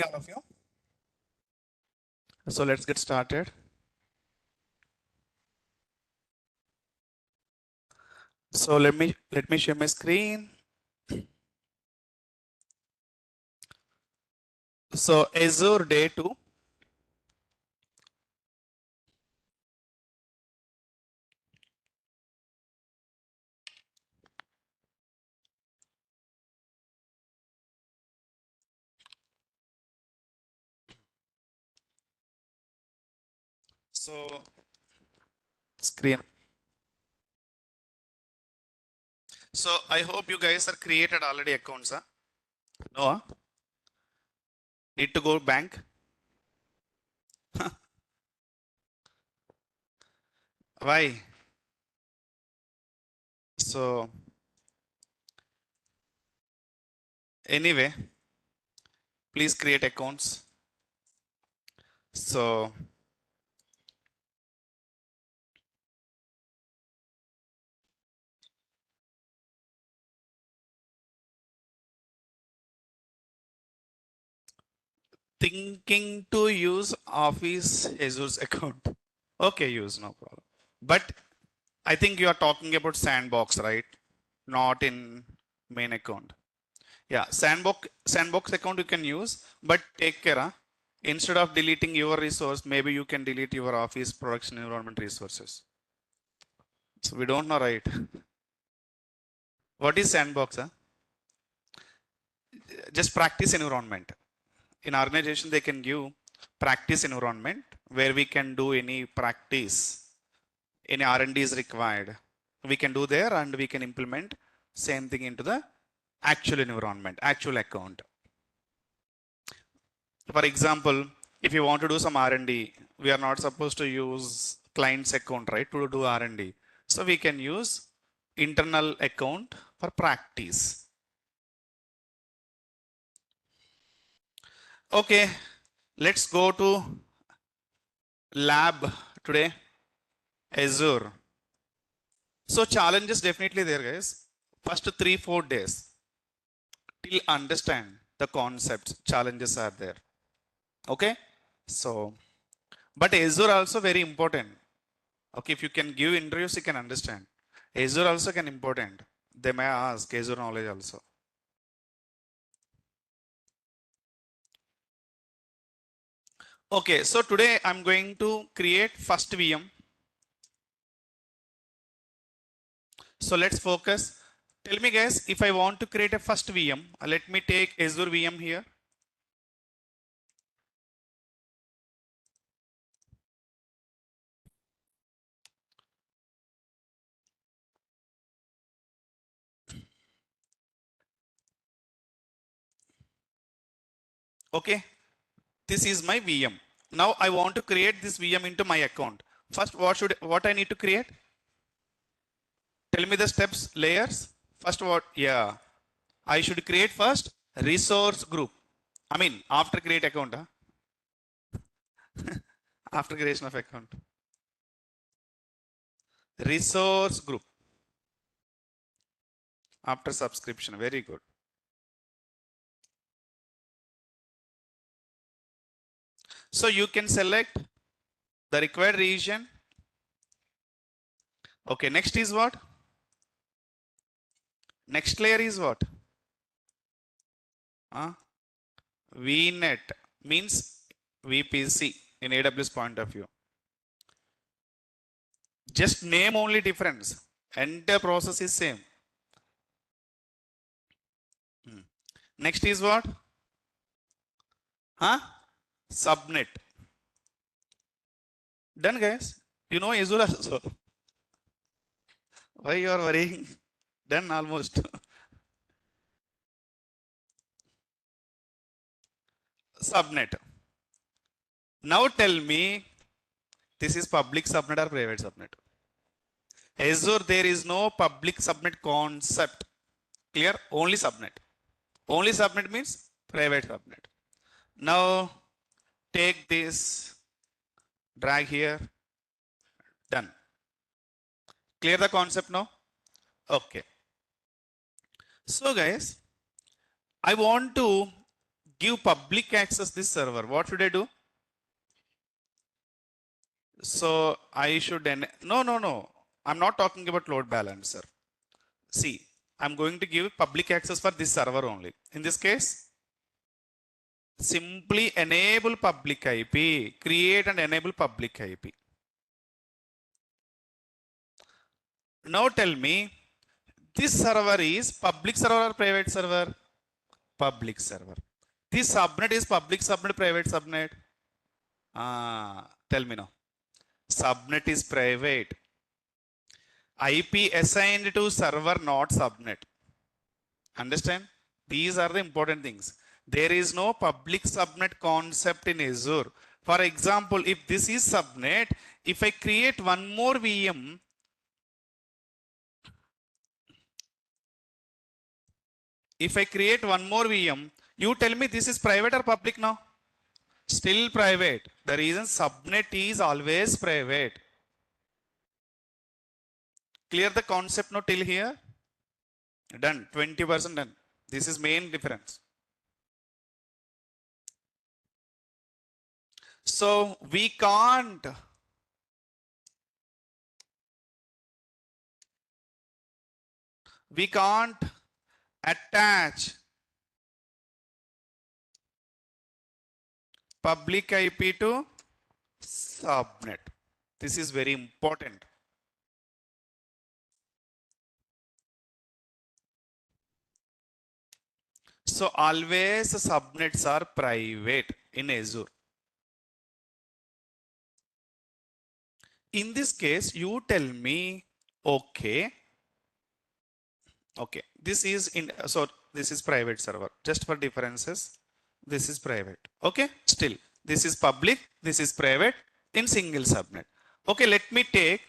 All of you. So let's get started. So let me share my screen. So Azure day 2. So screen. So I hope you guys are created already accounts. Huh? No? Huh? Need to go bank? Why? So anyway, please create accounts. So thinking to use Office Azure's account. Okay, use no problem. But I think you are talking about Sandbox, right? Not in main account. Yeah, sandbox account you can use, but take care. Huh? Instead of deleting your resource, maybe you can delete your Office production environment resources. So we don't know, right? What is sandbox? Huh? Just practice environment. In organization, they can give practice environment where we can do any practice. Any R&D is required. We can do there and we can implement same thing into the actual environment, actual account. For example, if you want to do some R&D, we are not supposed to use client's account, right, to do R&D. So we can use internal account for practice. Okay, let's go to lab today, Azure. So challenges definitely there, guys. First 3-4 days till understand the concepts, challenges are there. Okay, so but Azure also very important. Okay, if you can give interviews, you can understand. Azure also can important. They may ask Azure knowledge also. Okay, so today I'm going to create first VM. So let's focus. Tell me guys, if I want to create a first VM, let me take Azure VM here. Okay, this is my VM. Now I want to create this VM into my account. First, what I need to create? Tell me the steps, layers. First, what? Yeah, I should create first resource group. I mean, after create account, huh? After creation of account. Resource group after subscription. Very good. So you can select the required region. Okay, next is what? Next layer is what? VNet means VPC in AWS point of view. Just name only difference. Entire process is same. Next is what? Subnet. Done, guys. You know Azure also. Why you are worrying? Done almost. Subnet. Now tell me, this is public subnet or private subnet? Azure, there is no public subnet concept. Clear? Only subnet. Only subnet means private subnet. Now take this, drag here, done. Clear the concept now? Okay. So guys, I want to give public access this server, what should I do? So I should, no. I'm not talking about load balancer. See, I'm going to give public access for this server only. In this case, simply enable public IP, create and enable public IP. Now tell me, this server is public server or private server? Public server. This subnet is public subnet, private subnet? Tell me now. Subnet is private. IP assigned to server, not subnet. Understand? These are the important things. There is no public subnet concept in Azure. For example, if this is subnet, if I create one more VM, you tell me this is private or public now? Still private. The reason subnet is always private. Clear the concept now till here? Done. 20% done. This is main difference. So we can't attach public IP to subnet. This is very important. So always subnets are private in Azure. In this case, you tell me, okay, this is this is private server. Just for differences, this is private. Okay, still this is public, this is private in single subnet. Okay, let me take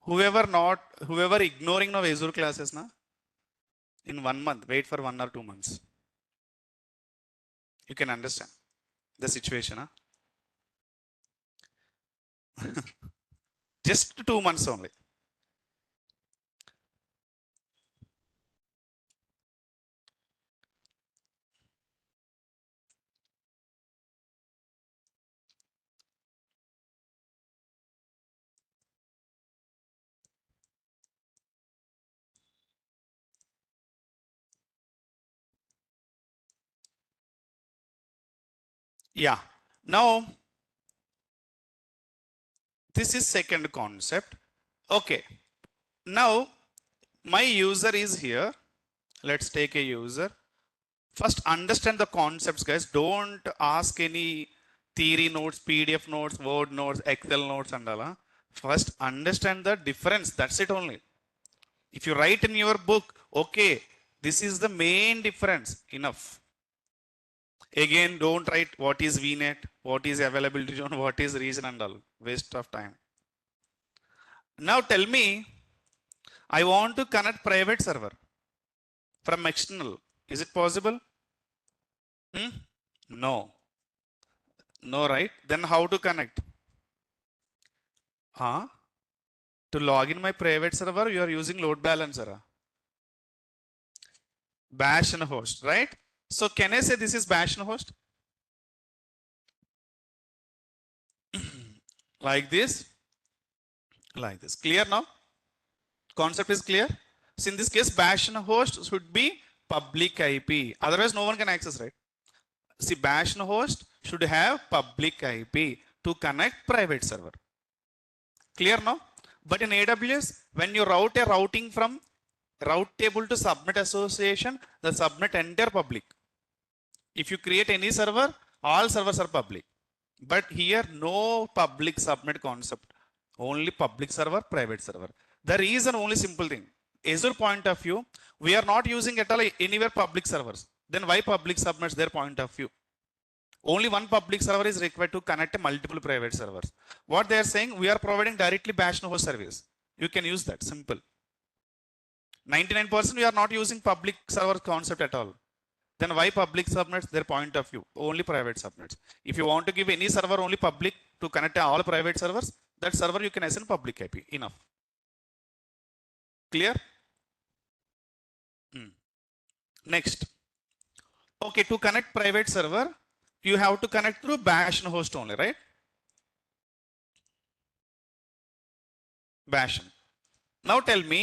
whoever ignoring now Azure classes na, in 1 month, wait for 1 or 2 months. You can understand the situation. Huh? Just 2 months only. Yeah. Now, this is second concept. Okay. Now, my user is here. Let's take a user. First, understand the concepts, guys. Don't ask any theory notes, PDF notes, Word notes, Excel notes, and all. First, understand the difference. That's it only. If you write in your book, okay, this is the main difference. Enough. Again, don't write what is VNet, what is availability zone, what is region and all. Waste of time. Now tell me, I want to connect private server from external. Is it possible? No. No, right? Then how to connect? To log in my private server, you are using load balancer. Bash and host, right? So can I say this is bash and host? Like this. Like this. Clear now? Concept is clear? So in this case, bash and host should be public IP. Otherwise, no one can access, right? See, bash and host should have public IP to connect private server. Clear now? But in AWS, when you route a routing from route table to subnet association, the subnet entire public. If you create any server, all servers are public. But here, no public subnet concept. Only public server, private server. The reason, only simple thing. Azure point of view, we are not using at all anywhere public servers. Then why public subnets their point of view? Only one public server is required to connect multiple private servers. What they are saying, we are providing directly bash and host service. You can use that, simple. 99% we are not using public server concept at all. Then why public subnets? Their point of view, only private subnets. If you want to give any server only public to connect all private servers, that server you can assign public IP. Enough. Clear? Next. Okay, to connect private server, you have to connect through bash and host only, right? Bash. Now tell me,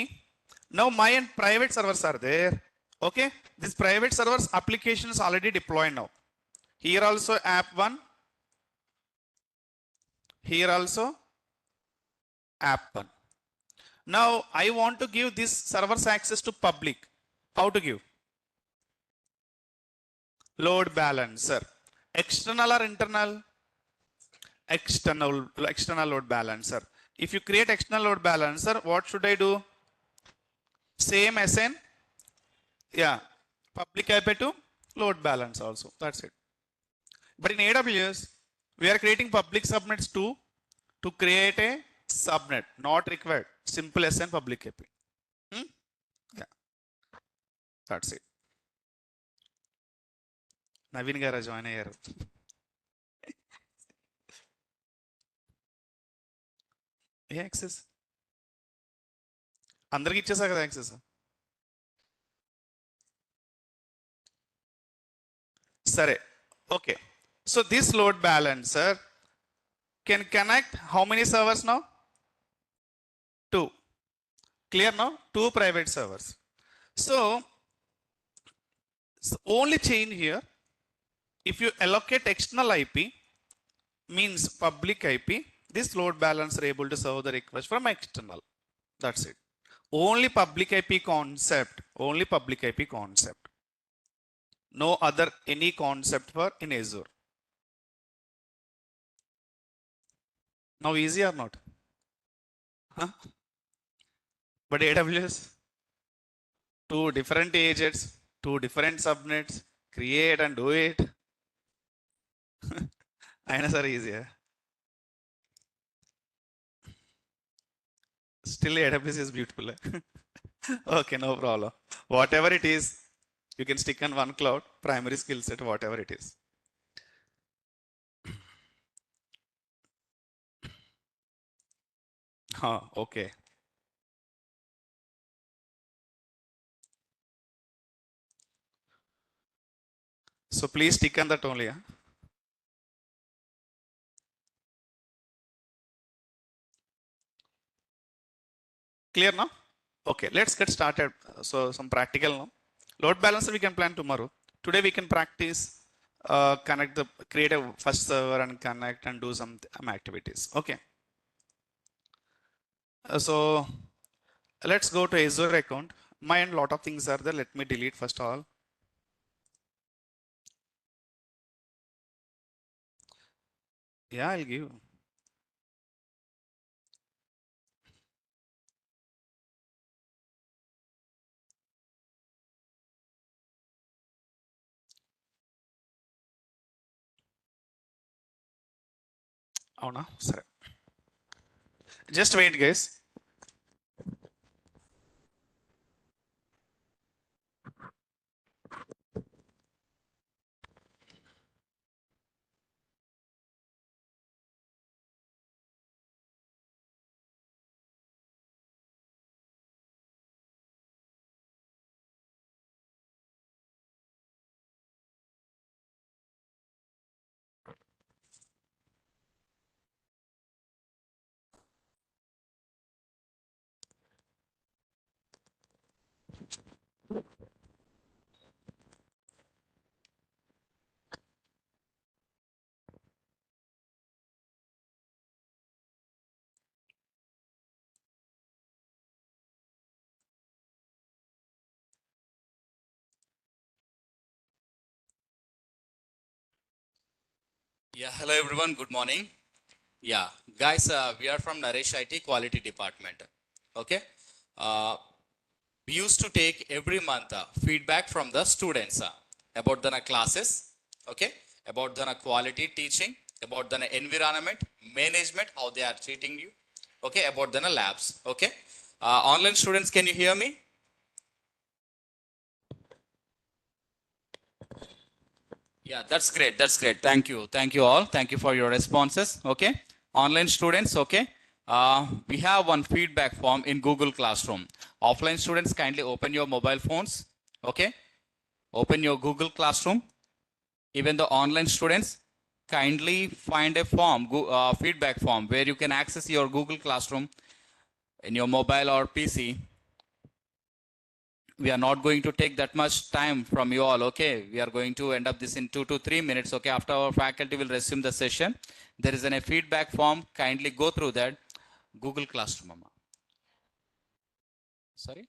now my and private servers are there. Okay, this private servers application is already deployed now. Here also app 1. Here also app 1. Now I want to give this servers access to public. How to give? Load balancer. External or internal? External load balancer. If you create external load balancer, what should I do? Same as in, yeah, public IP to load balance also. That's it. But in AWS, we are creating public subnets too to create a subnet. Not required. Simple as in public IP. Yeah, that's it. Naveen Gara join here. A access అందరికి ఇచ్చేసా కదా access. సరే, okay. So this load balancer can connect how many servers now? 2. Clear now? 2 private servers. So only change here, if you allocate external IP means public IP, this load balancer able to serve the request from external. That's it. Only public IP concept. Only public IP concept. No other any concept for in Azure. Now easy or not? Huh? But AWS, 2 different agents, 2 different subnets, create and do it. Ayana sir easier. Still AWS is beautiful. Okay, no problem. Whatever it is, you can stick on one cloud, primary skill set, whatever it is. Okay. So please stick on that only. Clear now? Okay, let's get started. So some practical now. Load balancer we can plan tomorrow. Today we can practice create a first server and connect and do some activities. Okay. So let's go to Azure account. My end lot of things are there. Let me delete first all. Yeah, I'll give. Oh no, sorry. Just wait, guys. Yeah, hello everyone, good morning. Yeah, guys, we are from Naresh IT Quality Department. Okay, we used to take every month feedback from the students about the classes, okay, about the quality teaching, about the environment, management, how they are treating you, okay, about the labs, okay. Online students, can you hear me? Yeah, that's great. That's great. Thank you. Thank you all. Thank you for your responses. Okay. Online students. Okay. We have one feedback form in Google Classroom. Offline students, kindly open your mobile phones. Okay. Open your Google Classroom. Even the online students, kindly find a form, feedback form, where you can access your Google Classroom in your mobile or PC. We are not going to take that much time from you all. Okay, we are going to end up this in 2 to 3 minutes. Okay, after our faculty will resume the session, there is a feedback form. Kindly go through that. Google Classroom, mama. Sorry.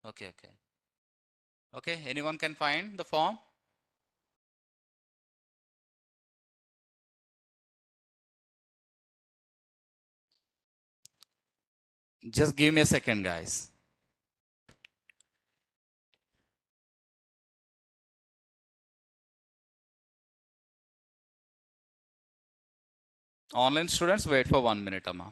Okay. Anyone can find the form? Just give me a second, guys. Online students, wait for 1 minute, amma.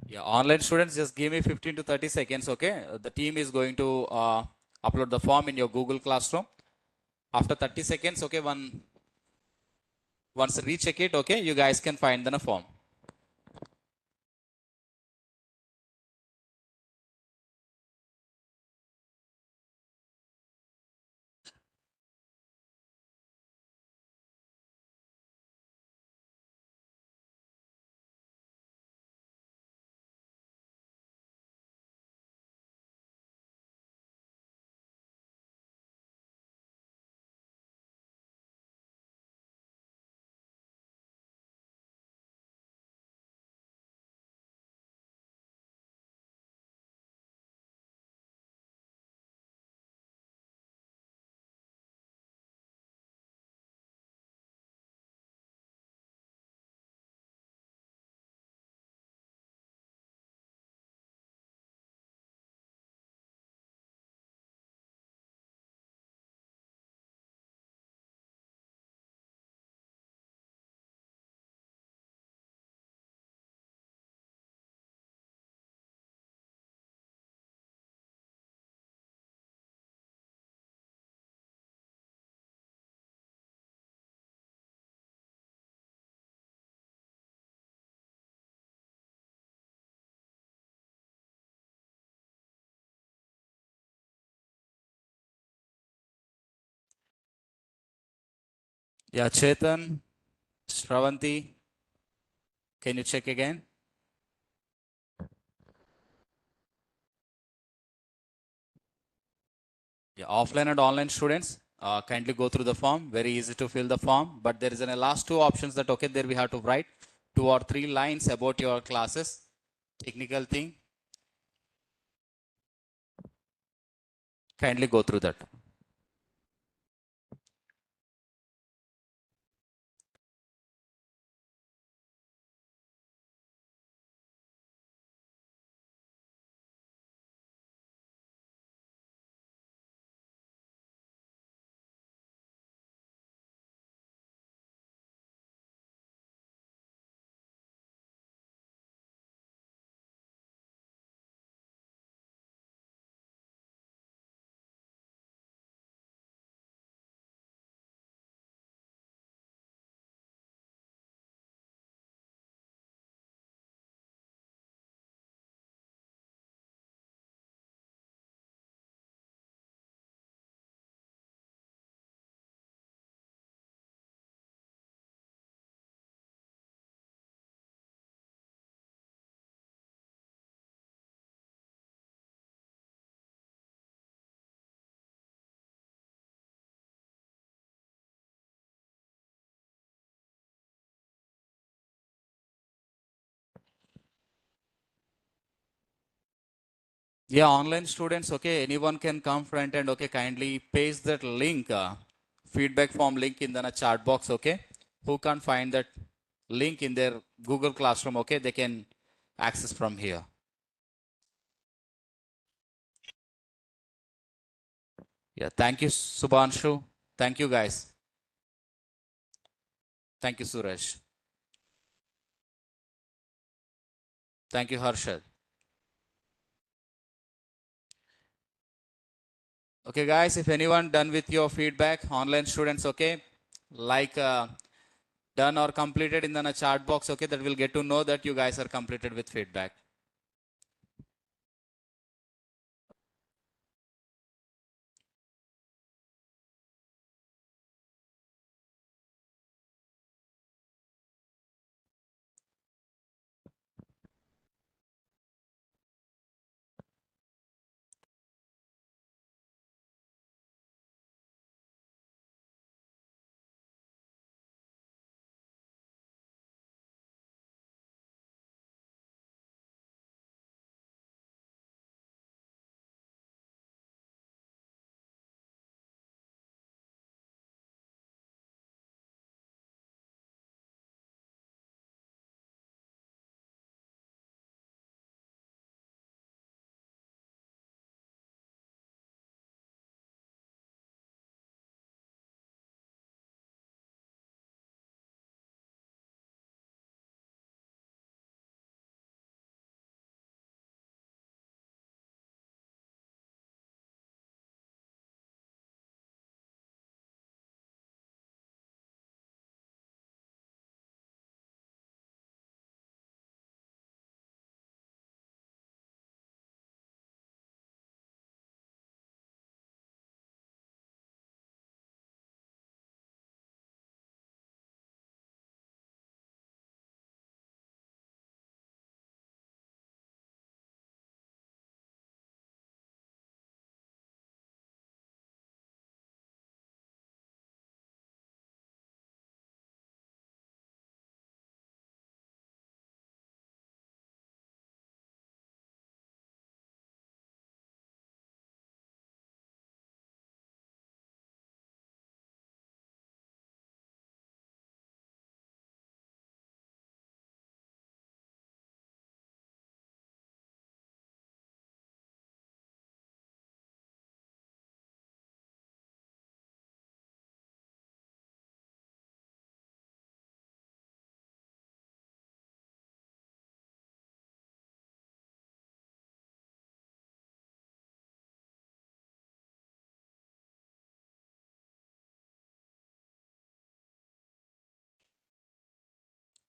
Yeah, online students, just give me 15 to 30 seconds, okay? The team is going to upload the form in your Google Classroom. After 30 seconds, okay, once recheck it, okay, you guys can find the form. Yeah, Chetan, Shravanti, can you check again? Yeah, offline and online students, kindly go through the form. Very easy to fill the form, but there is a last two options that, okay, there we have to write 2 or 3 lines about your classes, technical thing. Kindly go through that. Yeah, online students, okay, anyone can come front and okay, kindly paste that link, feedback form link in the chat box, okay. Who can't find that link in their Google Classroom, okay, they can access from here. Yeah, thank you, Subhanshu. Thank you, guys. Thank you, Suresh. Thank you, Harshad. Okay, guys, if anyone done with your feedback, online students, okay, like done or completed in the chat box, okay, that will get to know that you guys are completed with feedback.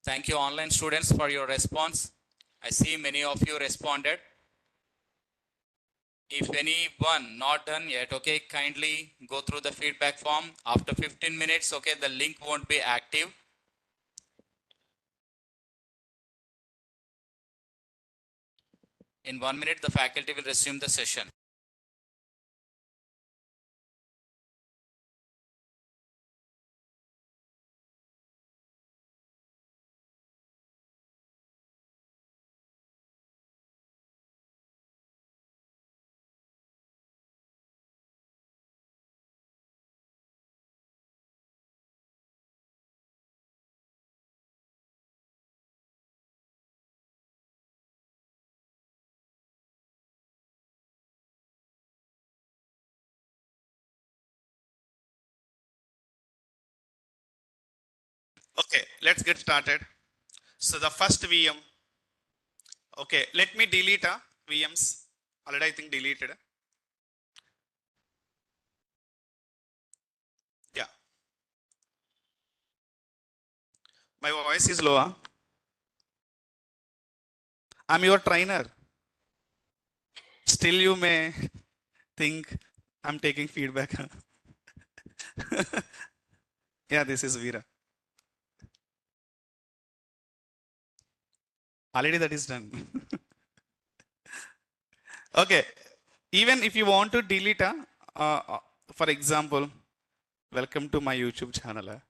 Thank you, online students, for your response. I see many of you responded. If anyone not done yet, okay, kindly go through the feedback form. After 15 minutes, okay, the link won't be active. In 1 minute, the faculty will resume the session. Okay, let's get started. So the first VM. Okay, let me delete VMs. Already I think deleted. Yeah, my voice is low. I'm your trainer. Still, you may think I'm taking feedback. Yeah, this is Veera. Already that is done. Okay, even if you want to delete, for example, welcome to my YouTube channel.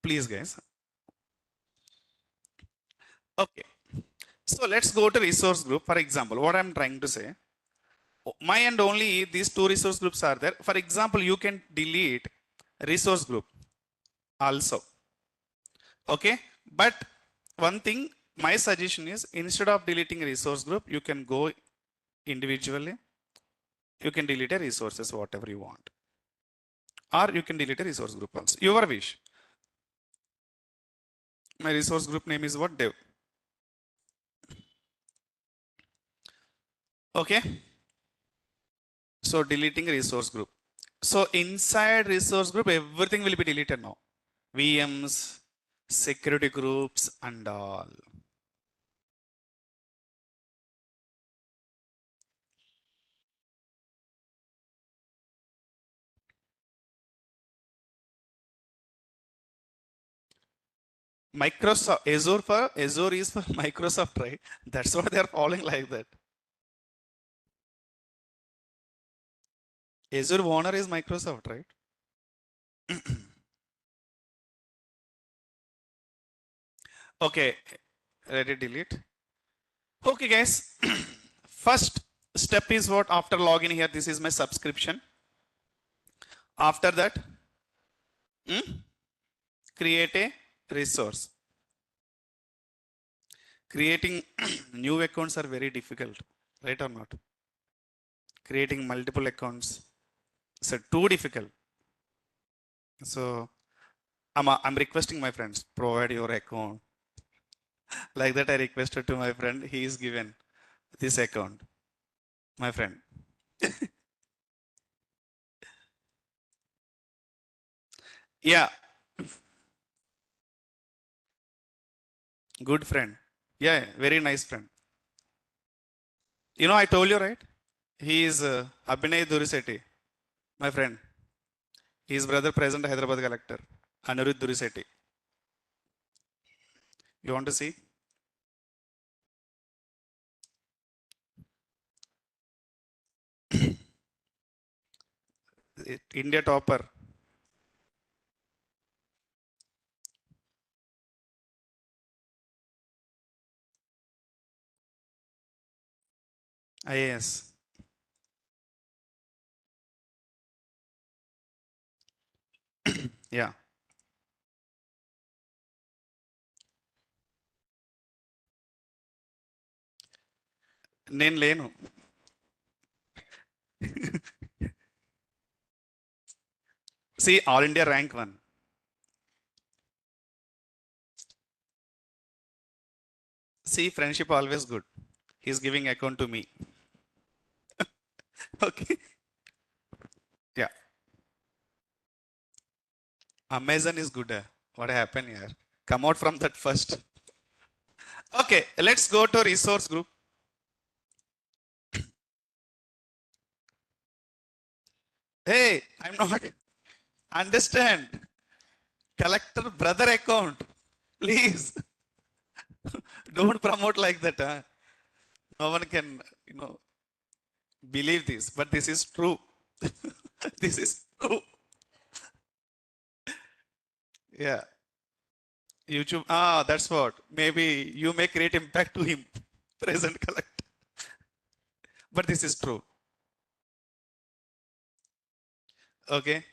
Please, guys. Okay, so let's go to resource group. For example, what I'm trying to say, my and only these two resource groups are there. For example, you can delete resource group also. Okay, but one thing, my suggestion is instead of deleting resource group, you can go individually. You can delete a resources whatever you want, or you can delete a resource group also. Your wish. My resource group name is what? Dev. Okay. So deleting resource group. So inside resource group, everything will be deleted now. VMs, security groups, and all. Microsoft Azure is for Microsoft, right? That's why they are following like that. Azure owner is Microsoft, right? Okay, let it delete. Okay, guys. First step is what? After login here, this is my subscription. After that, create a resource. Creating new accounts are very difficult, right or not? Creating multiple accounts is too difficult. So I'm requesting my friends, provide your account. Like that, I requested to my friend. He is given this account, my friend. Yeah, good friend. Yeah, very nice friend. You know, I told you, right? He is Abhinay Durisetti, my friend. His brother, present Hyderabad collector, Anirudh Durisetti. You want to see? India topper. IAS. Yeah. నేను లేను. See, All India rank 1. See, friendship always good. He's giving account to me. Okay. Yeah. Amazon is good. What happened here? Come out from that first. Okay, let's go to resource group. Hey, I'm not understand. Collector brother account. Please. Don't promote like that. Huh? No one can, believe this, but this is true. This is true. Yeah. YouTube. Ah, that's what. Maybe you may create impact to him. Present collect. But this is true. Okay.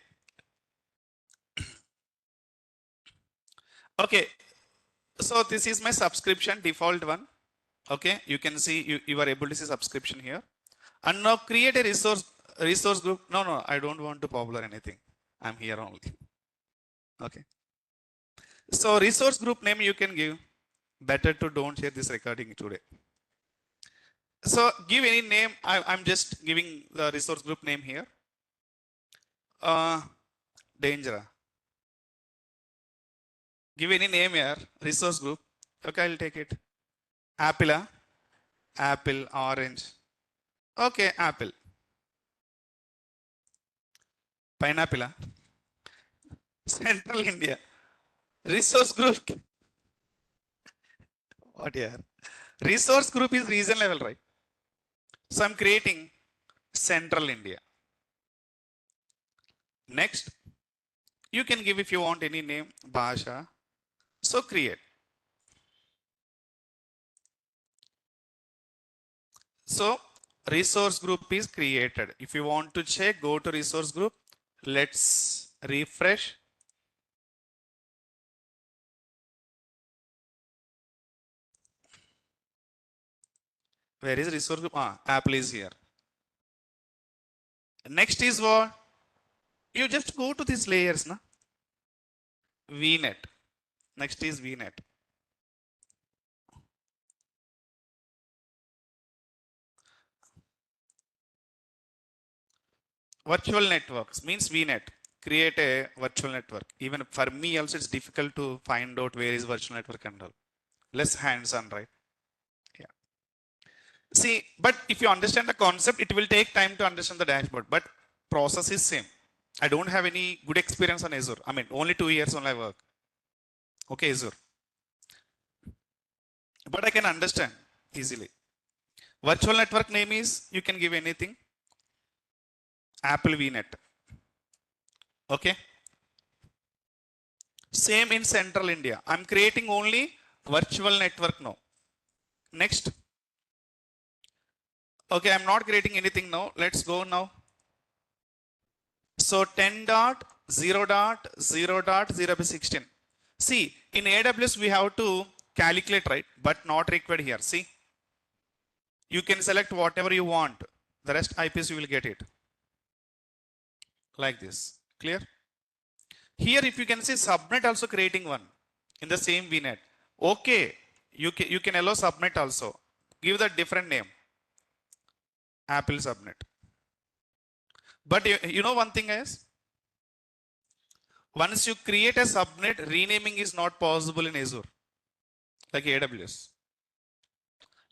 Okay. So this is my subscription default one. Okay. You can see you are able to see subscription here. And now create a resource group. No, I don't want to popular anything. I'm here only. Okay. So resource group name you can give. Better to don't share this recording today. So give any name. I'm just giving the resource group name here. Danger. Give any name here. Resource group. Okay, I'll take it. Apple. Apple, orange. Okay, apple. Pineapple. Central India. Resource group. What here? Resource group is region level, right? So I'm creating Central India. Next, you can give if you want any name, Bhasha. So create. So resource group is created. If you want to check, go to resource group. Let's refresh. Where is resource group? Apple is here. Next is what? You just go to these layers, na? VNet. Next is VNet. Virtual networks means VNet. Create a virtual network. Even for me also it's difficult to find out where is virtual network and all. Less hands-on, right? Yeah. See, but if you understand the concept, it will take time to understand the dashboard. But process is same. I don't have any good experience on Azure. I mean, only 2 years only I work. Okay, Azure. But I can understand easily. Virtual network name is, you can give anything. Apple VNet. Okay. Same in Central India. I'm creating only virtual network now. Next. Okay, I'm not creating anything now. Let's go now. So 10.0.0.0 by 16. See, in AWS we have to calculate, right? But not required here. See, you can select whatever you want. The rest IPs you will get it. Like this. Clear? Here, if you can see subnet also creating one in the same VNet. Okay, you can allow subnet also. Give that different name. Apple subnet. But you know one thing is, once you create a subnet, renaming is not possible in Azure, like AWS.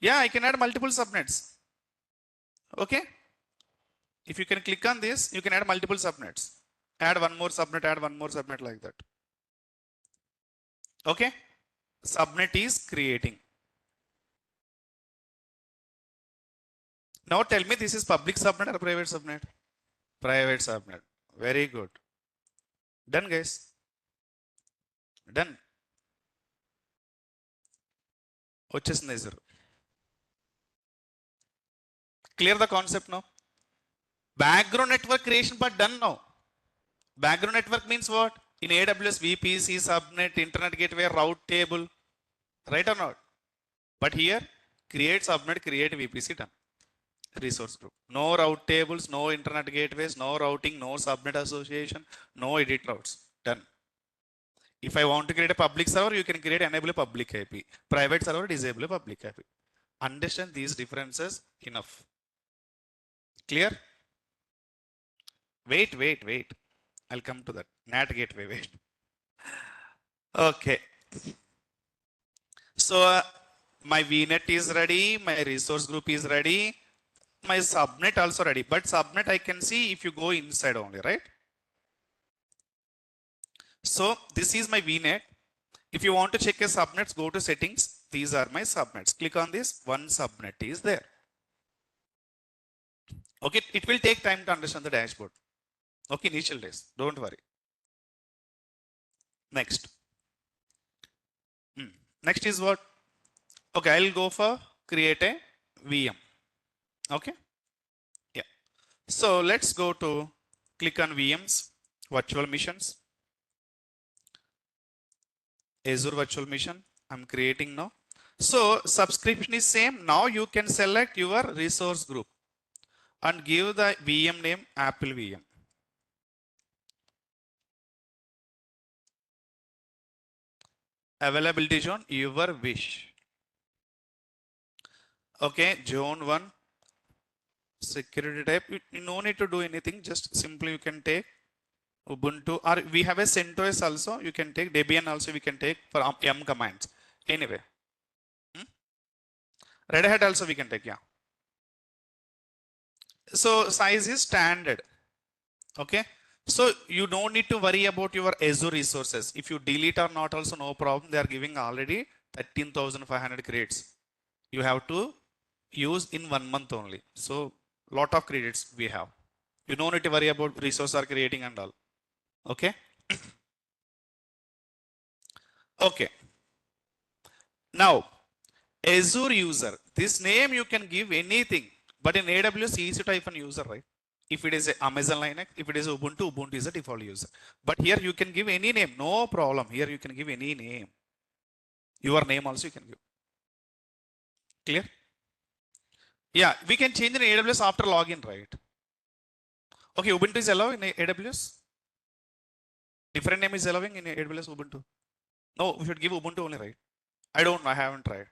Yeah, I can add multiple subnets. Okay. If you can click on this, you can add multiple subnets. Add one more subnet like that. Okay. Subnet is creating. Now tell me, this is public subnet or private subnet? Private subnet. Very good. Done, guys. Done. వచ్చేసింది Azure. Clear the concept now? Background network creation part done now. Background network means what? In AWS, VPC, subnet, internet gateway, route table. Right or not? But here, create subnet, create VPC, done. Resource group. No route tables, no internet gateways, no routing, no subnet association, no edit routes. Done. If I want to create a public server, you can create enable a public IP. Private server, disable a public IP. Understand these differences enough. Clear? Wait. I'll come to that. NAT gateway, wait. Okay. So my VNet is ready. My resource group is ready. My subnet also ready. But subnet I can see if you go inside only, right? So this is my VNet. If you want to check a subnets, go to settings. These are my subnets. Click on this. One subnet is there. Okay, it will take time to understand the dashboard. Okay, initial days. Don't worry. Next. Next is what? Okay, I'll go for create a VM. Okay. Yeah. So let's go to click on VMs, virtual missions. Azure virtual mission. I'm creating now. So subscription is same. Now you can select your resource group and give the VM name Apple VM. Availability zone, your wish. Okay, zone 1. Security type, you no need to do anything. Just simply you can take Ubuntu, or we have a CentOS also. You can take Debian also. We can take for M commands. Anyway, Red Hat also we can take. Yeah. So size is standard. Okay. So you don't need to worry about your Azure resources. If you delete or not, also no problem. They are giving already 13,500 credits. You have to use in 1 month only. So lot of credits we have. You don't need to worry about resource are creating and all. Okay. Okay. Now Azure user. This name you can give anything. But in AWS, easy to type an user, right? If it is a Amazon Linux, if it is Ubuntu, Ubuntu is a default user. But here you can give any name, no problem. Here you can give any name. Your name also you can give. Clear? Yeah, we can change in AWS after login, right? Okay, Ubuntu is allowed in AWS. Different name is allowing in AWS Ubuntu. No, we should give Ubuntu only, right? I don't know. I haven't tried.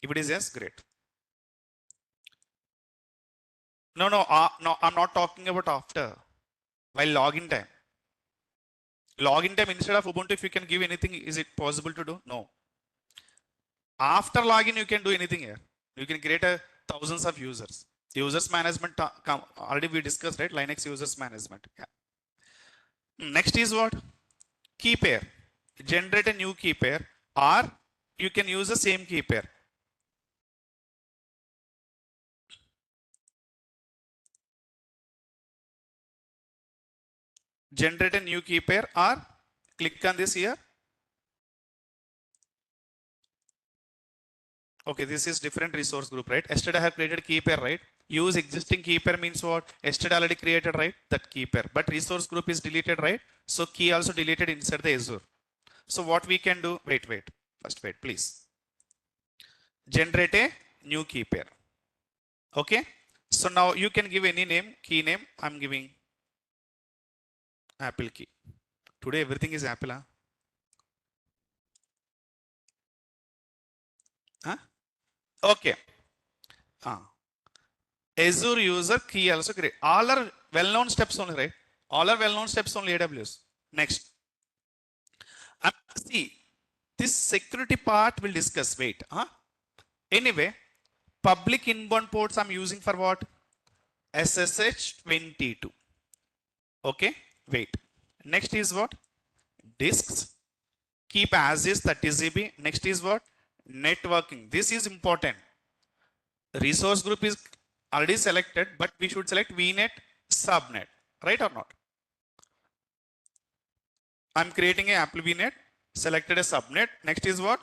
If it is yes, great. No, I'm not talking about after. While login time. Login time instead of Ubuntu, if you can give anything, is it possible to do? No. After login, you can do anything here. You can create a thousands of users. Users management, already we discussed, right? Linux users management. Yeah. Next is what? Key pair. Generate a new key pair, or you can use the same key pair. Generate a new key pair, or click on this here. Okay, this is different resource group, right? Yesterday I have created key pair, right? Use existing key pair means what? Yesterday already created, right? That key pair. But resource group is deleted, right? So key also deleted inside the Azure. So what we can do? Wait. First wait, please. Generate a new key pair. Okay. So now you can give any name, key name. I'm giving Apple key. Today everything is Apple, huh? Huh? Okay. Azure user key also create. All are well-known steps only, right? All are well-known steps only AWS. Next. See, this security part will discuss. Wait. Anyway, public inbound ports I'm using for what? SSH22. Okay. Wait. Next is what? Disks. Keep as is 30 GB. Next is what? Networking. This is important. Resource group is already selected, but we should select VNet subnet, right or not? I'm creating a Apple VNet, selected a subnet. Next is what?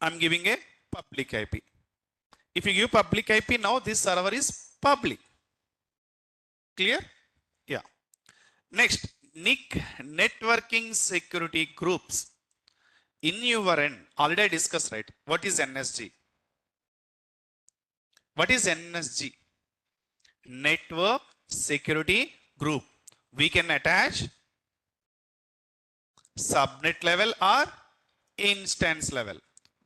I'm giving a public IP. If you give public IP, now this server is public. Clear? Yeah. Next, NIC, networking security groups. In your end, already I discussed, right? What is NSG? What is NSG? Network security group. We can attach subnet level or instance level.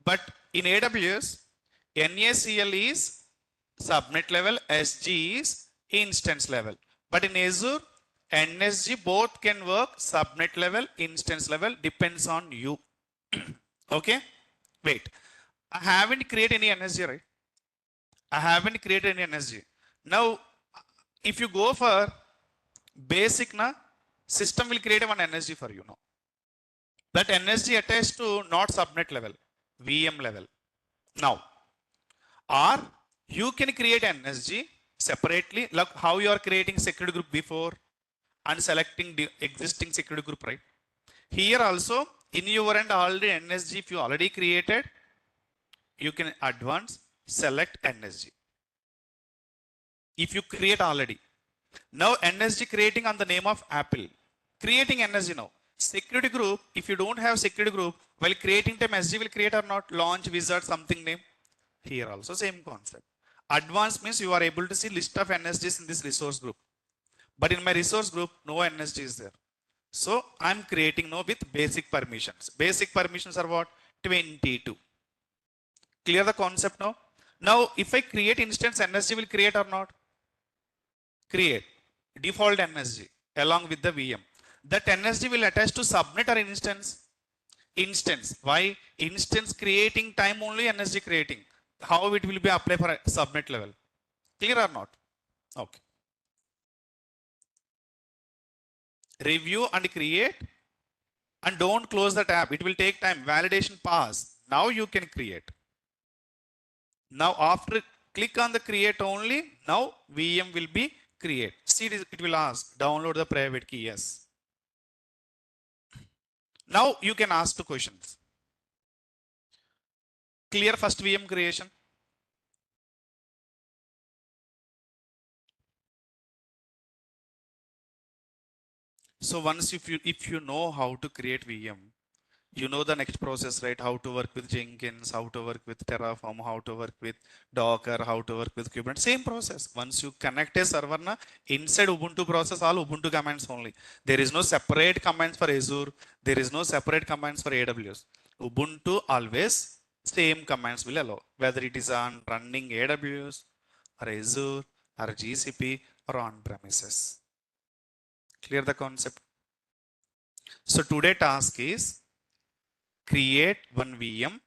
But in AWS, NACL is subnet level, SG is instance level. But in Azure, NSG both can work subnet level, instance level, depends on you. Okay? Wait. I haven't created any NSG, right? I haven't created any NSG. Now, if you go for basic, system will create one NSG for you now. That NSG attached to not subnet level, VM level. Now, or you can create NSG separately, like how you are creating security group before and selecting the existing security group, right? Here also, in your end already NSG, if you already created, you can advance select NSG. If you create already. Now NSG creating on the name of Apple. Creating NSG now. Security group, if you don't have security group, while creating time SG will create or not, launch wizard something name. Here also same concept. Advanced means you are able to see list of NSGs in this resource group. But in my resource group, no NSG is there. So I'm creating now with basic permissions. Basic permissions are what? 22. Clear the concept now? Now, if I create instance, NSG will create or not? Create. Default NSG along with the VM. That NSG will attach to subnet or instance? Instance. Why? Instance creating time only NSG creating. How it will be applied for subnet level? Clear or not? Okay. Review and create, and don't close the tab. It will take time. Validation pass. Now you can create. Now after click on the create only, now VM will be create. See, it will ask download the private key. Yes. Now you can ask the questions. Clear first VM creation. So once if you know how to create VM, you know the next process, right? How to work with Jenkins, how to work with Terraform, how to work with Docker, how to work with Kubernetes. Same process. Once you connect a server na, inside Ubuntu process, all Ubuntu commands only. There is no separate commands for Azure. There is no separate commands for AWS. Ubuntu always same commands will allow, whether it is on running AWS or Azure or GCP or on premises. Clear the concept? So today task is create one VM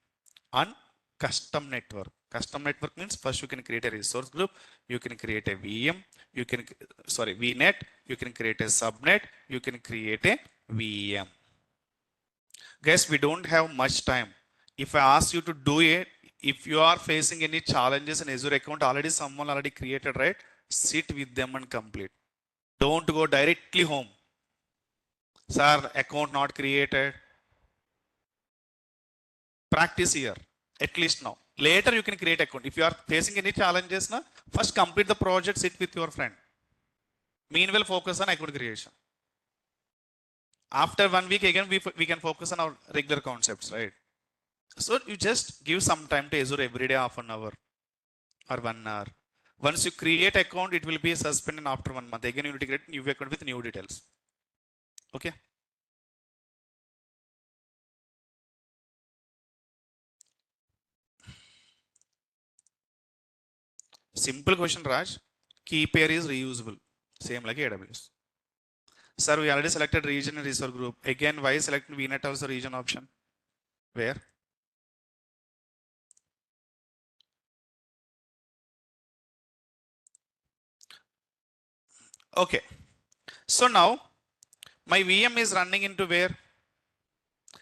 on custom network. Custom network means first you can create a resource group, you can create a VM, you can, sorry, VNet, you can create a subnet, you can create a VM. Guys, we don't have much time. If I ask you to do it, if you are facing any challenges in Azure account, already someone already created, right? Sit with them and complete. Don't go directly home. Sir, account not created. Practice here, at least now. Later you can create account. If you are facing any challenges, na, first complete the project, sit with your friend. Meanwhile, focus on account creation. After 1 week, again, we can focus on our regular concepts, right? So you just give some time to Azure every day, half an hour or 1 hour. Once you create account, it will be suspended after 1 month. Again, you need to create new account with new details. Okay. Simple question, Raj. Key pair is reusable. Same like AWS. Sir, we already selected region and resource group. Again, why select VNet also region option? Where? Okay. So now my VM is running into where?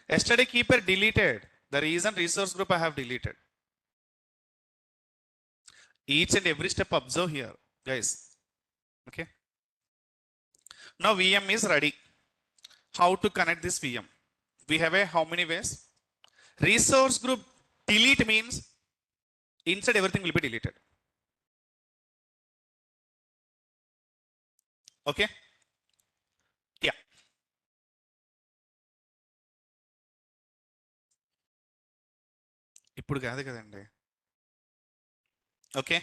Yesterday keeper deleted. The reason resource group I have deleted. Each and every step observe here, guys. Okay. Now VM is ready. How to connect this VM? We have a how many ways? Resource group delete means inside everything will be deleted. Okay. Yeah. ఇప్పుడు కాదు కదండి. Okay.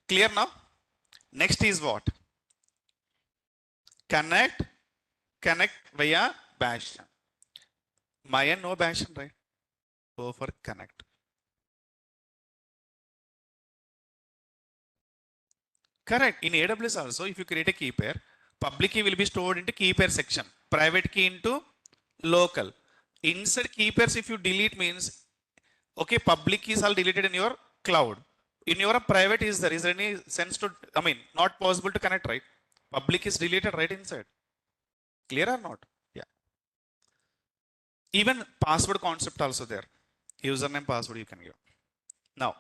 Clear now? Next is what? Connect via bash. Maya no bash, right? Go for connect. Correct. In AWS also, if you create a key pair, public key will be stored into key pair section, private key into local. Inside key pairs, if you delete means, okay, public keys are deleted in your cloud. In your private, is there any sense to, I mean, not possible to connect, right? Public is deleted right inside. Clear or not? Yeah. Even password concept also there. Username, password you can give. Now,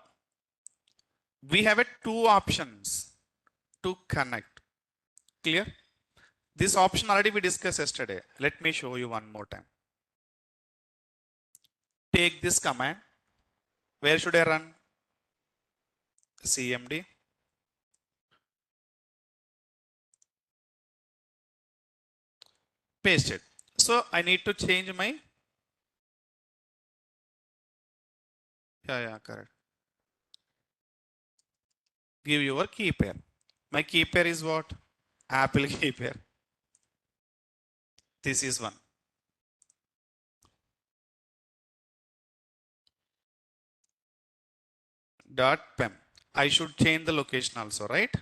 we have a two options to connect. Clear? This option already we discussed yesterday. Let me show you one more time. Take this command. Where should I run? CMD. Paste it. So I need to change my, yeah, correct. Give your key pair. My key pair is what? Apple key pair. This is one. .pem. I should change the location also, right?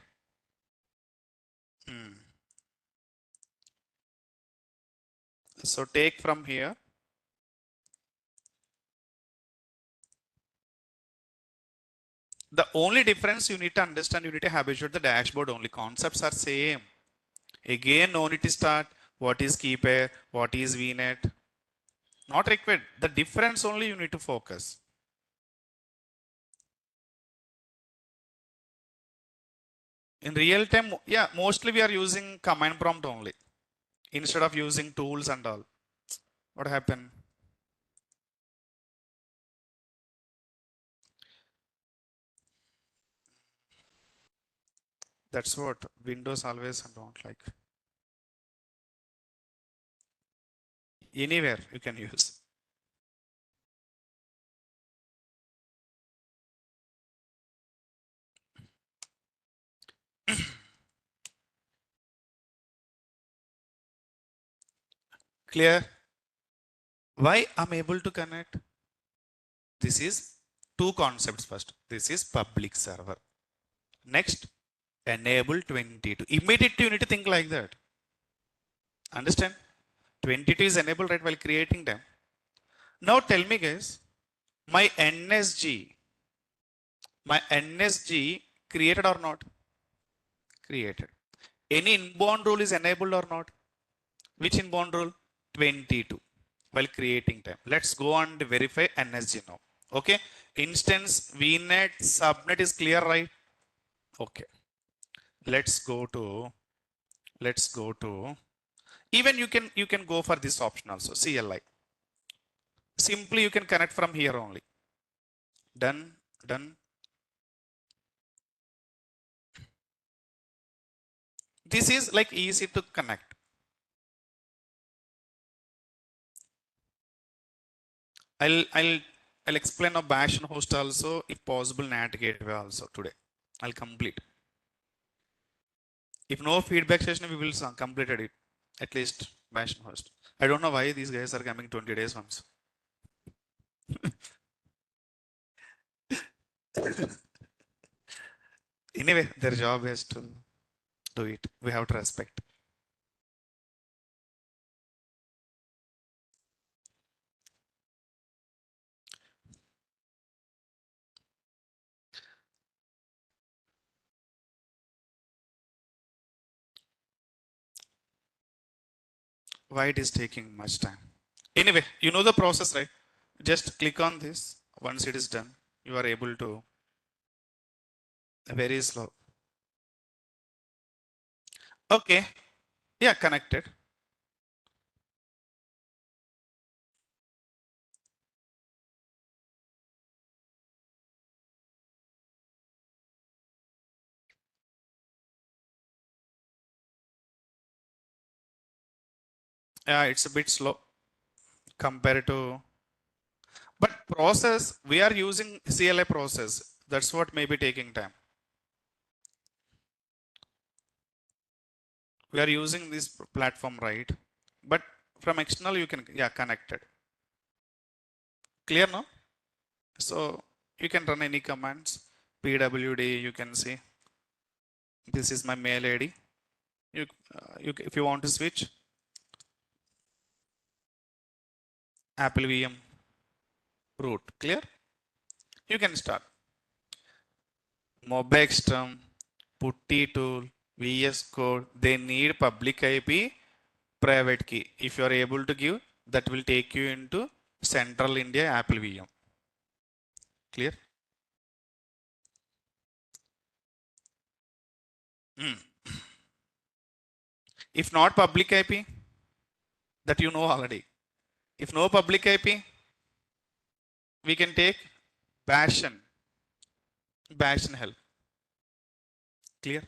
So take from here. The only difference you need to understand, you need to habituate the dashboard only. Concepts are same. Again, no need to start. What is key pair? What is VNet? Not required. The difference only you need to focus. In real time, yeah, mostly we are using command prompt only instead of using tools and all. What happened? That's what Windows always don't like. Anywhere you can use. Clear? Why I'm able to connect? This is two concepts first. This is public server. Next, enable 22. Immediately you need to think like that. Understand? 22 is enabled right while creating them. Now tell me guys, my NSG created or not? Created. Any inbound rule is enabled or not? Which inbound rule? 22 while creating them. Let's go and verify NSG now. Okay. Instance VNet subnet is clear, right? Okay. Let's go to even you can go for this option also, CLI. Simply you can connect from here only. Done. This is like easy to connect. I'll explain a bash and host also, if possible NAT gateway also today. I'll complete. If no feedback session, we will completed it. At least bash and host. I don't know why these guys are coming 20 days once. Anyway, their job is to do it. We have to respect. Why it is taking much time? Anyway, you know the process, right? Just click on this. Once it is done, you are able to very slow. Okay. Yeah, connected. Yeah, it's a bit slow compared to, but process, we are using CLI process. That's what may be taking time. We are using this platform, right? But from external, you can, yeah, connected. Clear now? So you can run any commands. PWD, you can see. This is my mail ID. If you want to switch, Apple VM root. Clear? You can start. Mobexterm, Putty tool, VS Code. They need public IP, private key. If you are able to give, that will take you into Central India Apple VM. Clear? Mm. If not public IP, that you know already. If no public IP, we can take Bastion help. Clear?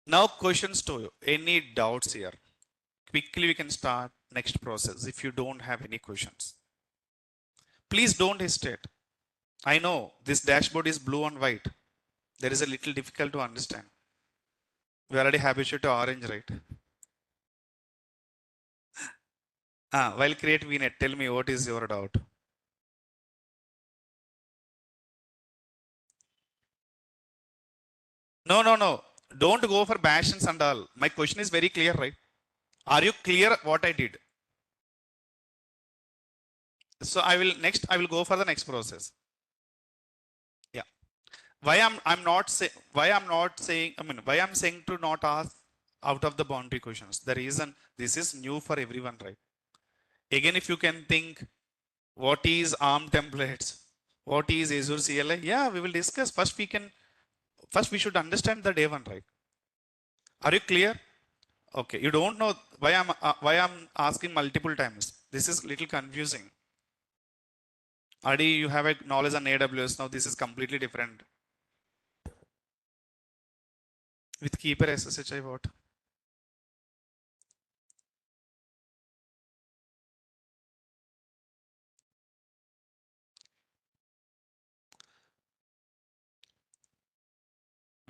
Now questions to you. Any doubts here? Quickly we can start next process if you don't have any questions. Please don't hesitate. I know this dashboard is blue and white. There is a little difficult to understand. We already habituated to orange, right? While create VNet, tell me what is your doubt? No. Don't go for bastions and all. My question is very clear, right? Are you clear what I did? So I will go for the next process. Yeah. Why I'm not saying, I mean, why I'm saying to not ask out of the boundary questions. The reason this is new for everyone, right? Again, if you can think what is ARM templates, what is Azure CLI? Yeah, we will discuss. First we should understand the day one, right? Are you clear? Okay, you don't know why I'm asking multiple times. This is little confusing. Adi, you have a knowledge on AWS now. This is completely different. With Keeper SSH, I what?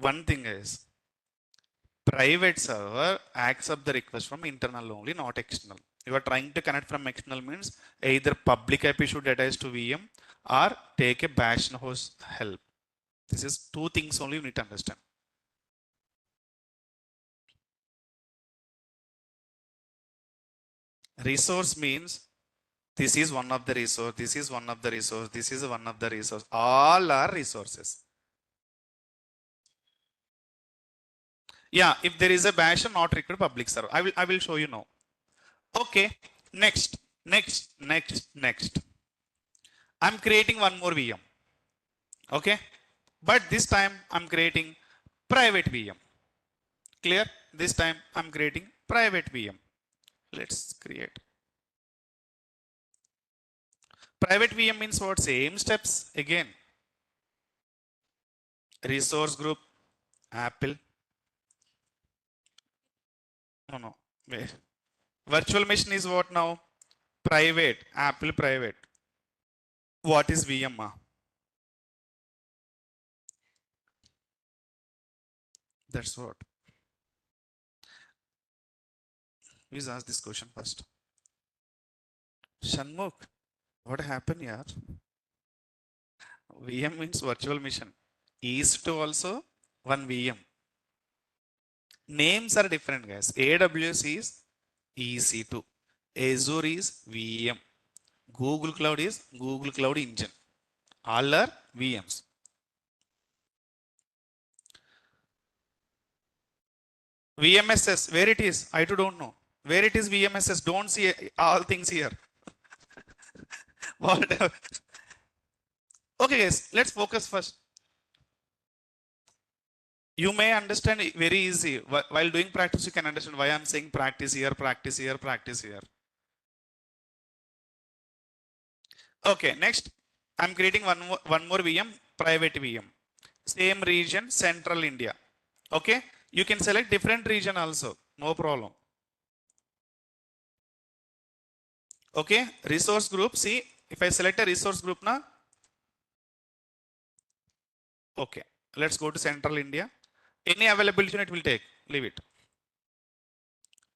one thing is private server accept the request from internal only, not external. You are trying to connect from external means either public IP should attach to VM or take a bash host help. This is two things only you need to understand. Resource means this is one of the resource, this is one of the resource, this is one of the resource. All are resources. Yeah, if there is a bash not required public server, I will show you now. Okay, next. I'm creating one more VM. Okay, but this time I'm creating private VM. Clear? This time I'm creating private VM. Let's create. Private VM means what? Same steps again. Resource group, Apple. No. Wait. Virtual machine is what now? Private, Apple private. What is VM? That's what. Please ask this question first. Shanmukh, what happened here? VM means virtual machine. EC2 also one VM. Names are different, guys. AWS is EC2. Azure is VM. Google Cloud is Google Cloud Engine. All are VMs. VMSS, where it is? I too don't know. Where it is VMSS? Don't see all things here. What? Okay, guys, let's focus first. You may understand it very easy. While doing practice, you can understand why I'm saying practice here, practice here, practice here. Okay, next, I'm creating one more VM, private VM. Same region, Central India. Okay, you can select different region also, no problem. Okay, resource group. See, if I select a resource group now, okay, let's go to Central India. Any availability it will take, leave it.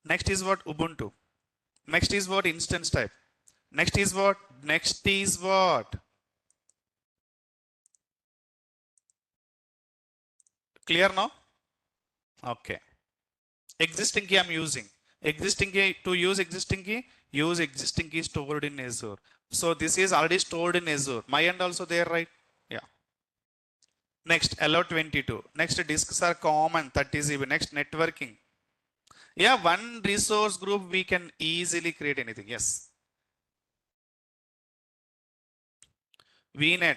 Next is what? Ubuntu. Next is what? Instance type. Next is what? Next is what? Clear now? Okay. Existing key I'm using. Existing key, to use existing key stored in Azure. So this is already stored in Azure. My end also there, right? Yeah. Next, allow 22. Next, disks are common, 30 GB. Next, networking. Yeah, one resource group we can easily create anything. Yes. VNet.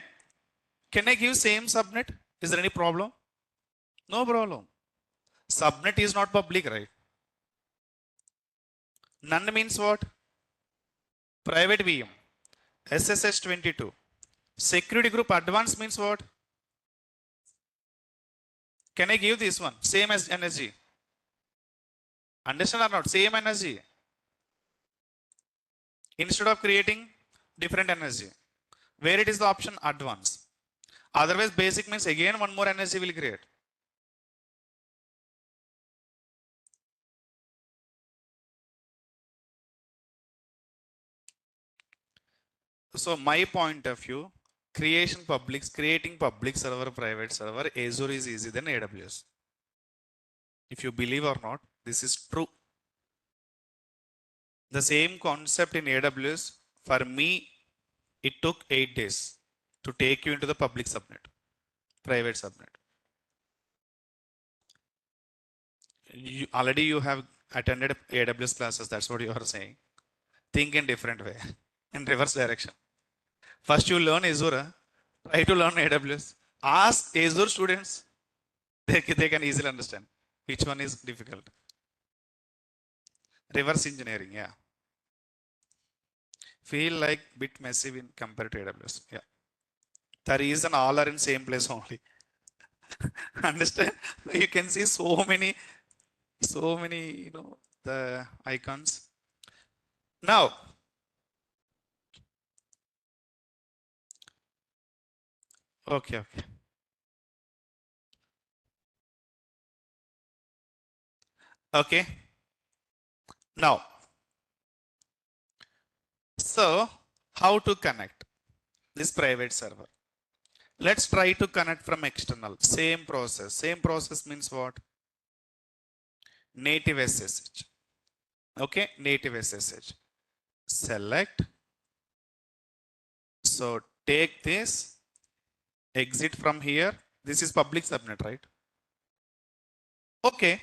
Can I give same subnet? Is there any problem? No problem. Subnet is not public, right? None means what? Private VM. SSH 22. Security group advanced means what? Can I give this one? Same as energy. Understand or not? Same energy. Instead of creating different energy. Where it is the option advanced. Otherwise, basic means again one more energy will create. So my point of view, creating public server, private server, Azure is easy than AWS. If you believe or not, this is true. The same concept in AWS, for me, it took 8 days to take you into the public subnet, private subnet. Already you have attended AWS classes, that's what you are saying. Think in different way, in reverse direction. First you learn Azure, try to learn AWS. Ask Azure students, they can easily understand which one is difficult. Reverse engineering, yeah. Feel like bit messy when compared to AWS. Yeah. The reason all are in same place only. Understand? You can see so many, the icons. Now, okay. Okay. Now, so how to connect this private server? Let's try to connect from external. Same process. Same process means what? Native SSH. Okay, native SSH. Select. So take this, exit from here. This is public subnet, right? Okay.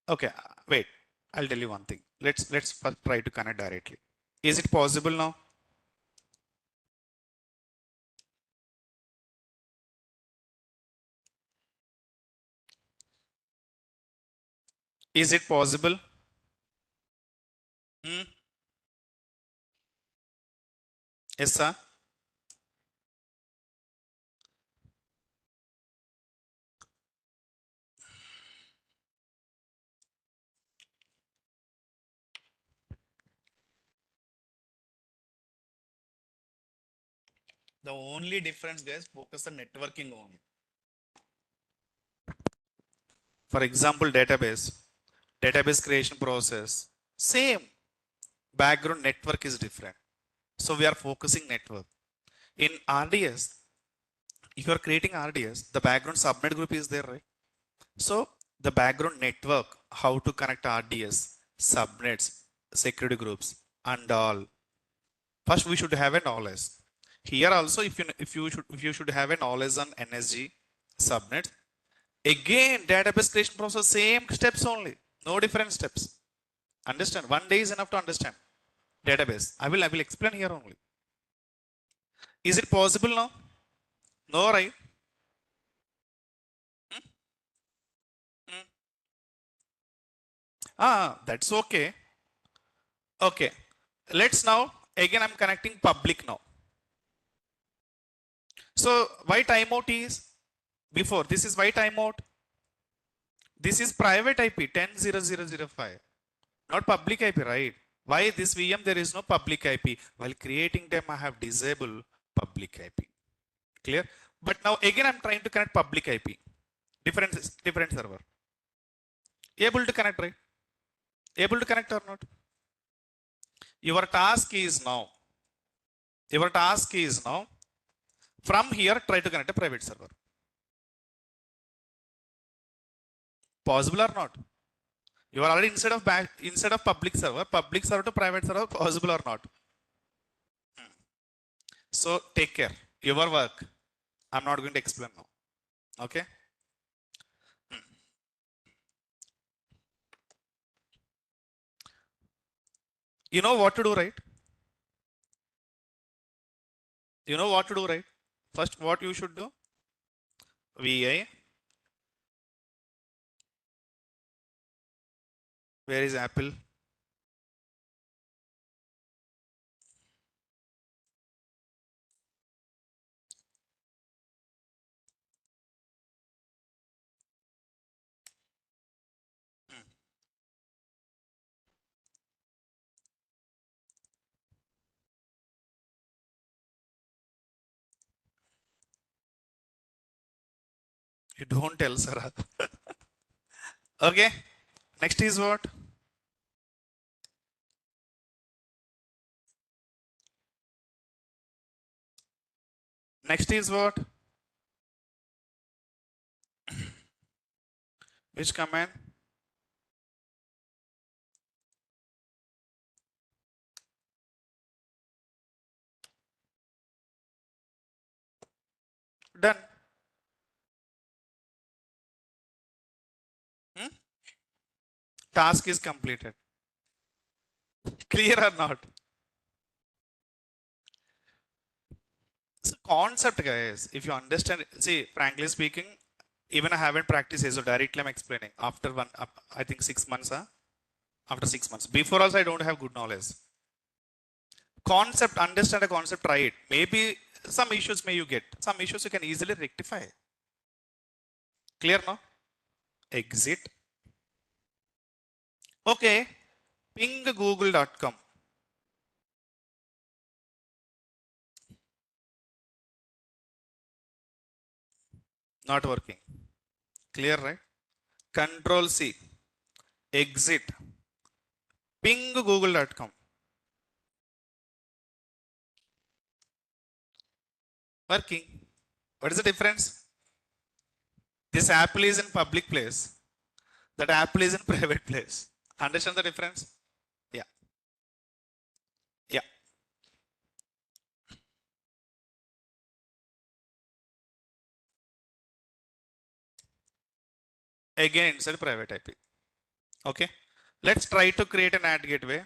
Okay. Wait. I'll tell you one thing. Let's first try to connect directly. Is it possible now? Is it possible? Hmm? Yes, sir. The only difference, guys, focus on networking only. For example, database creation process, same background network is different. So we are focusing network. In RDS, if you are creating RDS, the background subnet group is there, right? So the background network, how to connect RDS, subnets, security groups, and all. First, we should have a knowledge. Here also, if you should have a knowledge on NSG subnet. Again, database creation process, same steps only, no different steps. Understand? One day is enough to understand database. I will explain here only. Is it possible now? No, right? Hmm? That's okay. Okay. Let's now, again, I'm connecting public now. So why timeout is before? This is why timeout. This is private IP 10.0.0.0.5, not public IP, right? Why this VM there is no public IP? While creating them, I have disabled public IP. Clear? But now again, I'm trying to connect public IP. Different server. Able to connect, right? Able to connect or not? Your task is now. Your task is now. From here, try to connect a private server. Possible or not? You are already instead of public server to private server. Possible or not? So take care. Your work. I'm not going to explain now. Okay. You know what to do, right? You know what to do, right? First, what you should do? VI. Where is Apple? You don't tell, Sarah. Okay. Next is what? Next is what? Which command? Done. Hmm? Task is completed. Clear or not? It's a concept, guys. If you understand, see, frankly speaking, even I haven't practiced it, so directly I'm explaining. After I think 6 months, huh? After 6 months. Before also, I don't have good knowledge. Concept, understand a concept, try it. Maybe some issues may you get. Some issues you can easily rectify. Clear now? Exit. Okay. Ping google.com. Not working. Clear, right? Control C. exit, ping google.com. Working. What is the difference? This apple is in public place. That apple is in private place. Understand the difference? Yeah. Yeah. Again, inside private IP. Okay. Let's try to create an ad gateway.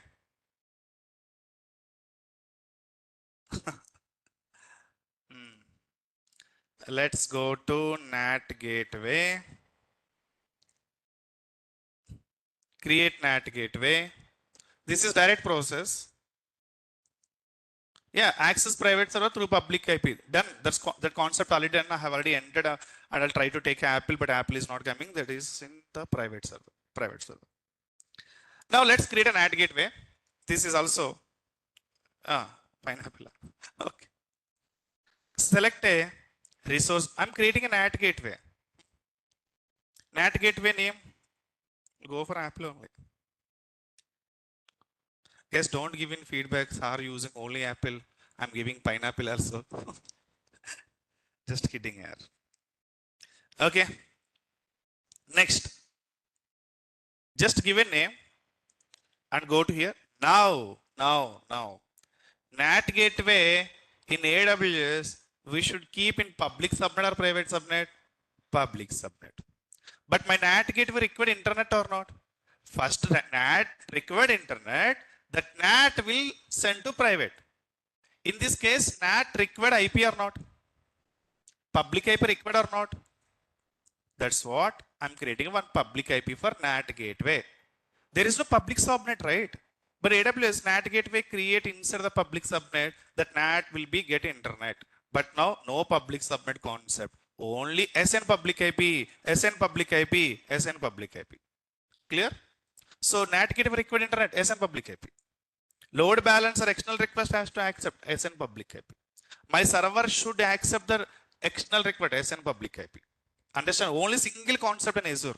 Let's go to NAT gateway. Create NAT gateway. This is direct process. Yeah, access private server through public IP. Done. That's that concept already done. I have already entered and I'll try to take Apple, but Apple is not coming. That is in the private server. Private server. Now let's create an ad gateway. This is also pineapple. Okay. Select a resource. I'm creating an ad gateway. NAT gateway name. Go for Apple only. Guys, don't give in feedbacks. Are using only Apple? I'm giving pineapple also. Just kidding here. Okay. Next. Just give a name and go to here. Now. NAT gateway in AWS, we should keep in public subnet or private subnet? Public subnet. But my NAT gateway required internet or not? First NAT required internet, that NAT will send to private. In this case, NAT required IP or not? Public IP required or not? That's what I'm creating, one public IP for NAT gateway. There is no public subnet, right? But AWS NAT gateway create inside the public subnet, that NAT will be get internet. But now no public subnet concept. Only SN public IP, SN public IP, SN public IP. Clear? So NAT gateway required internet, SN public IP. Load balancer external request has to accept SN public IP. My server should accept the external request SN public IP. Understand? Only single concept in Azure.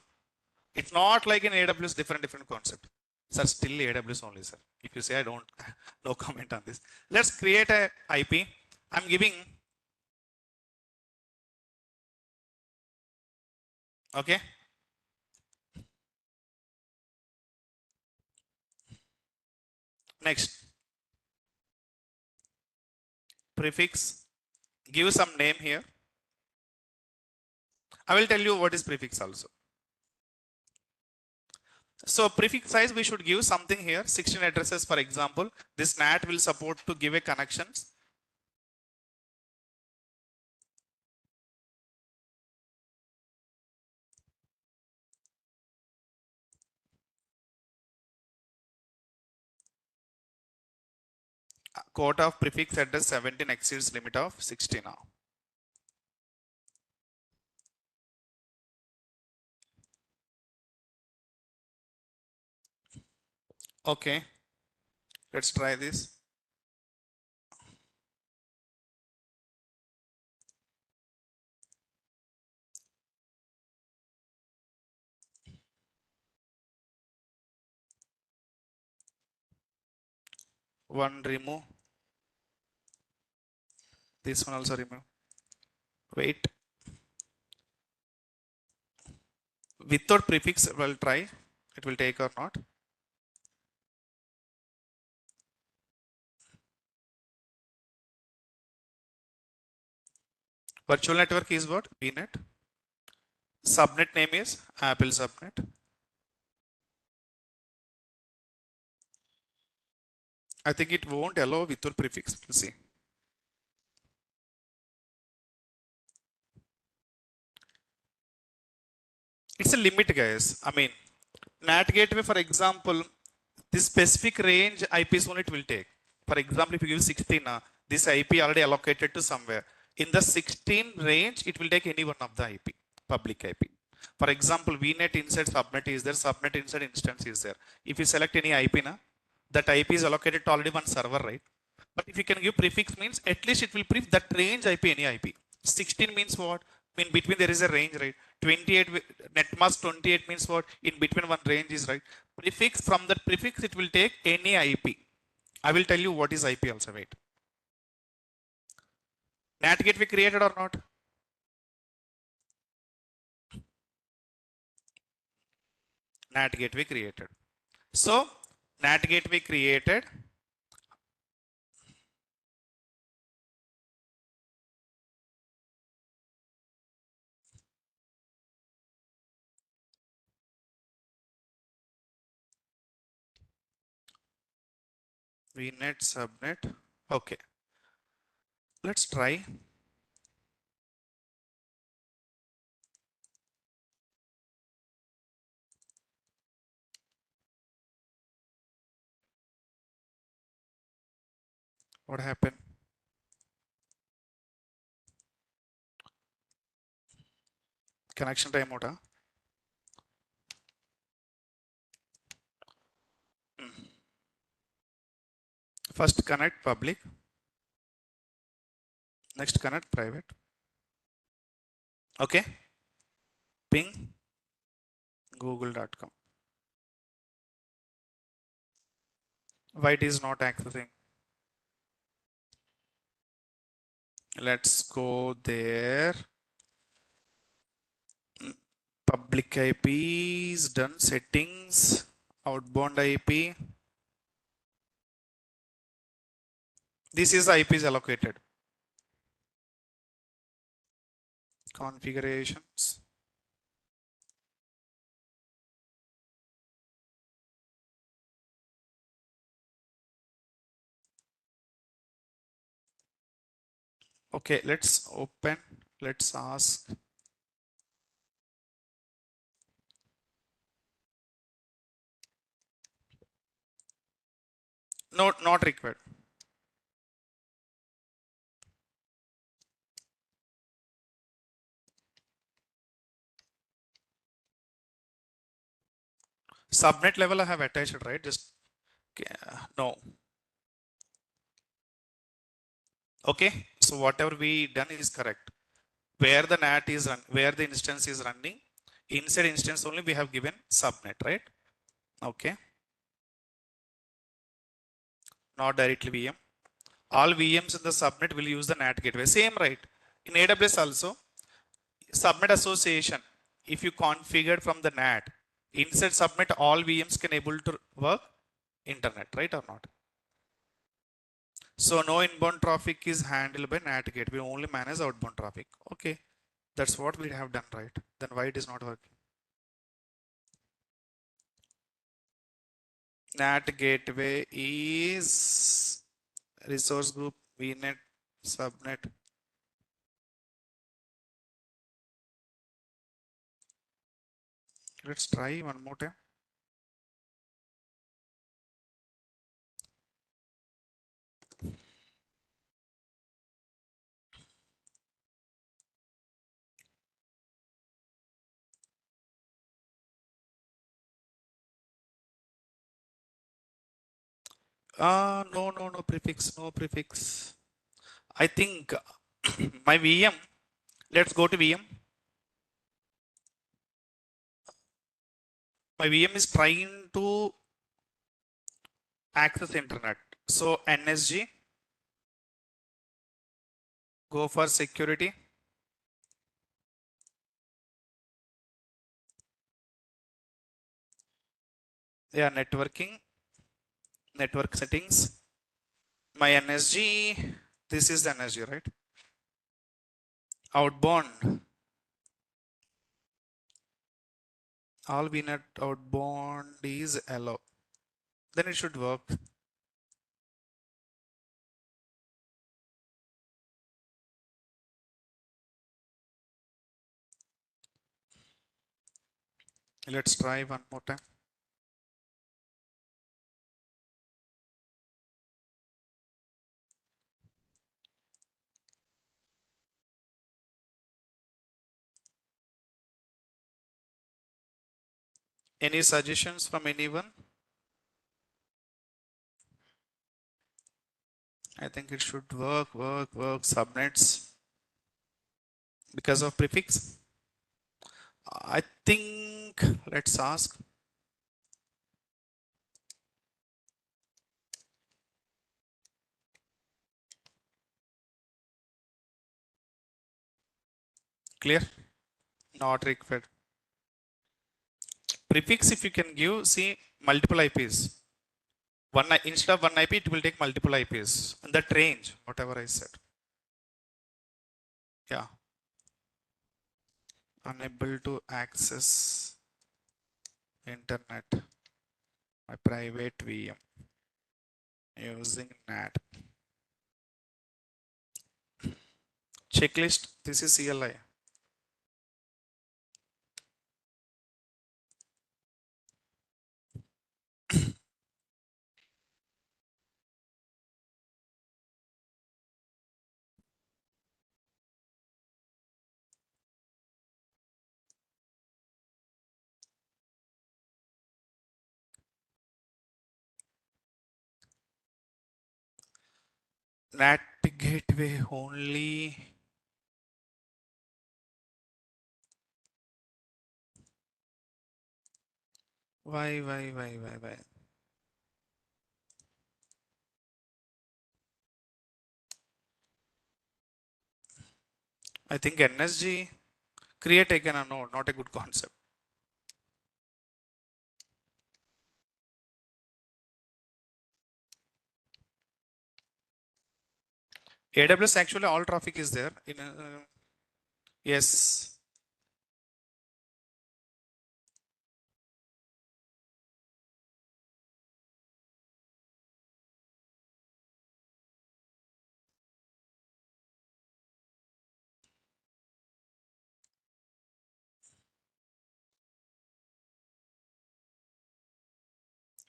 It's not like in AWS different concept. Sir, still AWS only, sir. If you say I don't, no comment on this. Let's create a IP. I'm giving. Okay. Next. Prefix. Give some name here. I will tell you what is prefix also. So prefix size, we should give something here, 16 addresses, for example. This NAT will support to give a connections. Quote of prefix address 17 exceeds limit of 60 now. Okay, let's try this. One remove. This one also remove. Wait. Without prefix, we'll try. It will take or not. Virtual network is what? VNet. Subnet name is Apple subnet. I think it won't allow without prefix. We'll see. It's a limit, guys. I mean, NAT gateway, for example, this specific range IPs only it will take. For example, if you give 16, this IP already allocated to somewhere. In the 16 range, it will take any one of the IP, public IP. For example, VNet inside subnet is there, subnet inside instance is there. If you select any IP, that IP is allocated to already one server, right? But if you can give prefix means at least it will pref that range IP, any IP. 16 means what? In between there is a range, right? 28 net mask 28 means what? In between one range is, right? Prefix, from that prefix it will take any IP. I will tell you what is IP also. Wait. NAT gateway created or not? NAT gateway created. So NAT gateway created. VNet subnet. Okay. Let's try. What happened? Connection timeout. Huh? First connect public. Next connect private. Okay. Ping google.com. Why it is not accessing? Let's go there. Public IP is done. Settings. Outbound IP. This is the IP is allocated. Configurations. Okay, let's open. Let's ask. No, not required. Subnet level I have attached, right? Just no. Okay, so whatever we done is correct. Where the NAT is run, where the instance is running, inside instance only we have given subnet, right? Okay, not directly VM. All VMs in the subnet will use the NAT gateway. Same, right? In AWS also, subnet association. If you configured from the NAT, inside subnet, all VMs can able to work internet, right or not? So no inbound traffic is handled by NAT gateway. We only manage outbound traffic. Okay, that's what we have done, right? Then why it is not working? NAT gateway is resource group VNet subnet. Let's try one more time. No prefix, no prefix. I think my VM. Let's go to VM. My VM is trying to access internet. So NSG, go for security. Yeah, networking, network settings. My NSG, this is the NSG, right? Outbound. All VNet outbound is allow. Then it should work. Let's try one more time. Any suggestions from anyone? I think it should work. Subnets. because of prefix? I think, let's ask. Clear? Not required. Prefix, if you can give, see, multiple IPs. Instead of one IP, it will take multiple IPs. And that range, whatever I said. Yeah. Unable to access internet, my private VM using NAT. Checklist, this is CLI. NAT gateway only. Why? I think NSG create again a node, not a good concept. AWS actually all traffic is there in yes.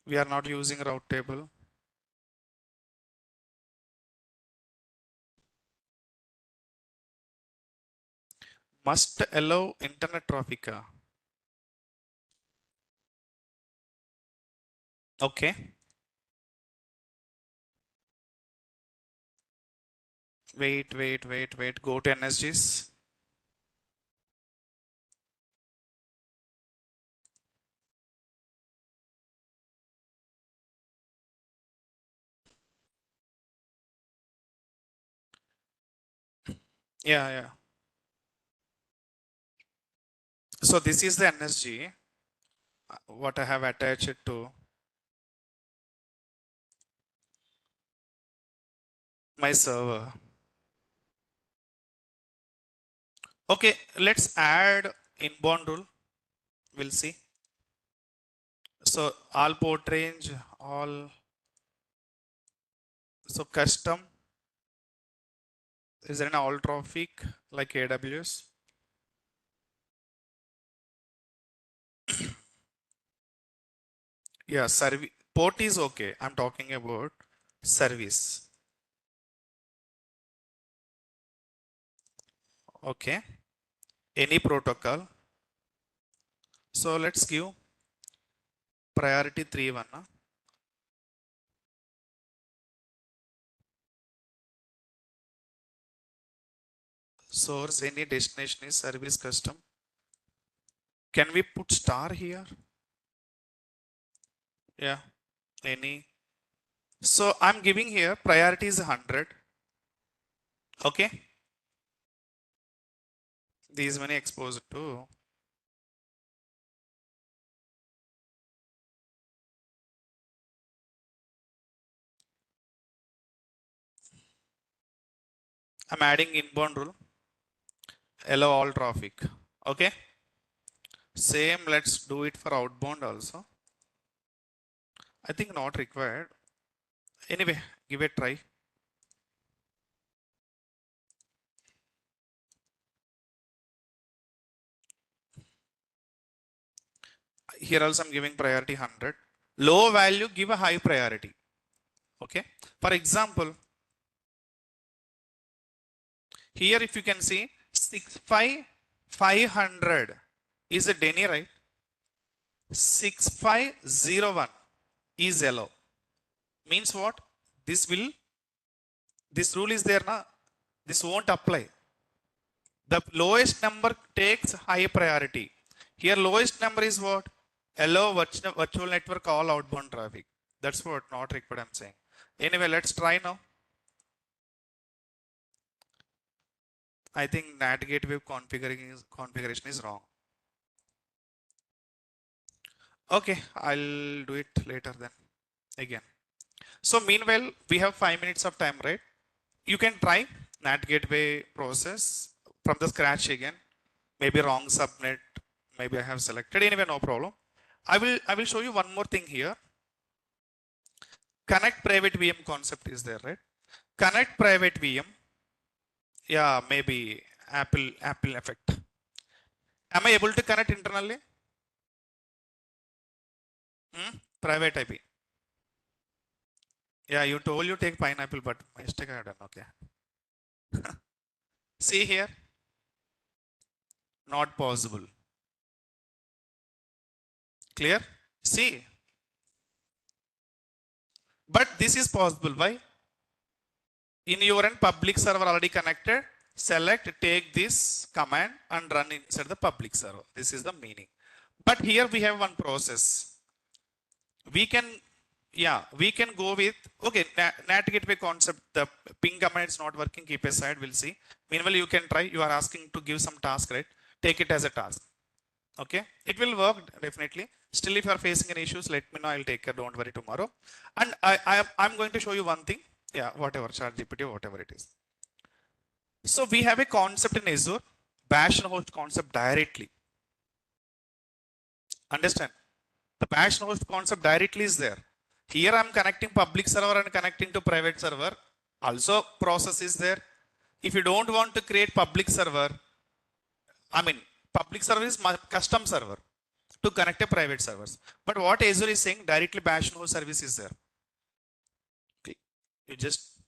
We are not using route table. Must allow internet traffic. Okay. Wait. Go to NSGs. Yeah. So this is the NSG. What I have attached it to my server. Okay, let's add inbound rule. We'll see. So all port range, all. So custom. Is there an all traffic like AWS? Yeah, service port is okay. I'm talking about service. Okay. Any protocol. So let's give priority 3.1. Source any destination is service custom. Can we put star here? Yeah. Any. So I'm giving here priority is 100. Okay. These many exposed to. I'm adding inbound rule. Allow all traffic. Okay. Same, let's do it for outbound also. I think not required. Anyway, give it a try. Here also I'm giving priority 100. Low value, give a high priority. Okay. For example, here if you can see 65500 is a Denny, right? 6501 is yellow. Means what? This rule is there now. This won't apply. The lowest number takes high priority. Here lowest number is what? Allow virtual network all outbound traffic. That's what not required I'm saying. Anyway, let's try now. I think NAT gateway configuration is wrong. Okay, I'll do it later then again. So meanwhile, we have 5 minutes of time, right? You can try NAT gateway process from the scratch again. Maybe wrong subnet. Maybe I have selected. Anyway, no problem. I will show you one more thing here. Connect private VM concept is there, right? Connect private VM. Yeah, maybe Apple effect. Am I able to connect internally? Private IP. Yeah, you told you take pineapple, but mistake I done. Okay. See here. Not possible. Clear? See. But this is possible. Why? In your end, public server already connected. Select, take this command and run inside the public server. This is the meaning. But here we have one process. We can, yeah, we can go with, okay, NAT gateway concept, the ping command is not working, keep aside, we'll see. Meanwhile, you can try, you are asking to give some task, right? Take it as a task. Okay, it will work definitely. Still, if you are facing any issues, let me know, I'll take care, don't worry tomorrow. And I'm going to show you one thing. Yeah, whatever, ChatGPT, whatever it is. So we have a concept in Azure, bash and host concept directly. Understand? The bash and host concept directly is there. Here I'm connecting public server and connecting to private server. Also process is there. If you don't want to create public server, I mean, public server is custom server to connect a private servers. But what Azure is saying, directly bash and host service is there. Okay. You just,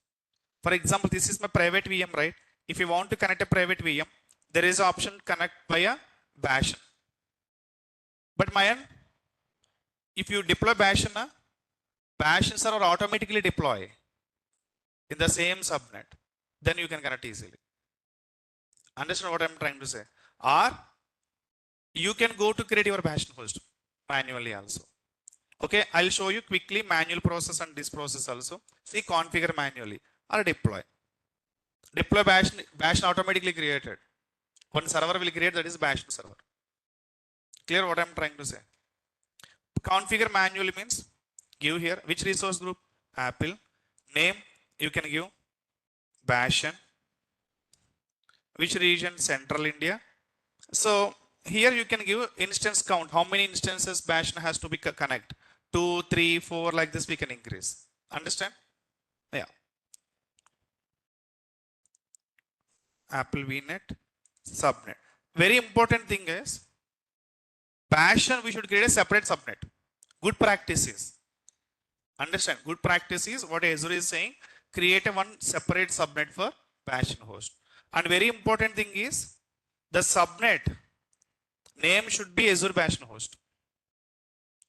for example, this is my private VM, right? If you want to connect a private VM, there is an option connect via bash. But my if you deploy bash server automatically deploy in the same subnet, then you can connect easily. Understand what I'm trying to say? Or you can go to create your bash host manually also. Okay, I'll show you quickly manual process and this process also. See, configure manually or deploy. Deploy bash automatically created. One server will create, that is bash server. Clear what I'm trying to say? Configure manually means give here which resource group? Apple. Name you can give bash. Which region? Central India. So here you can give instance count. How many instances bash has to be connect? 2, 3, 4, like this we can increase. Understand? Yeah. Apple VNet subnet. Very important thing is bash we should create a separate subnet. Good practice is. Understand? Good practice is what Azure is saying. Create a one separate subnet for bash host. And very important thing is the subnet name should be Azure bash host.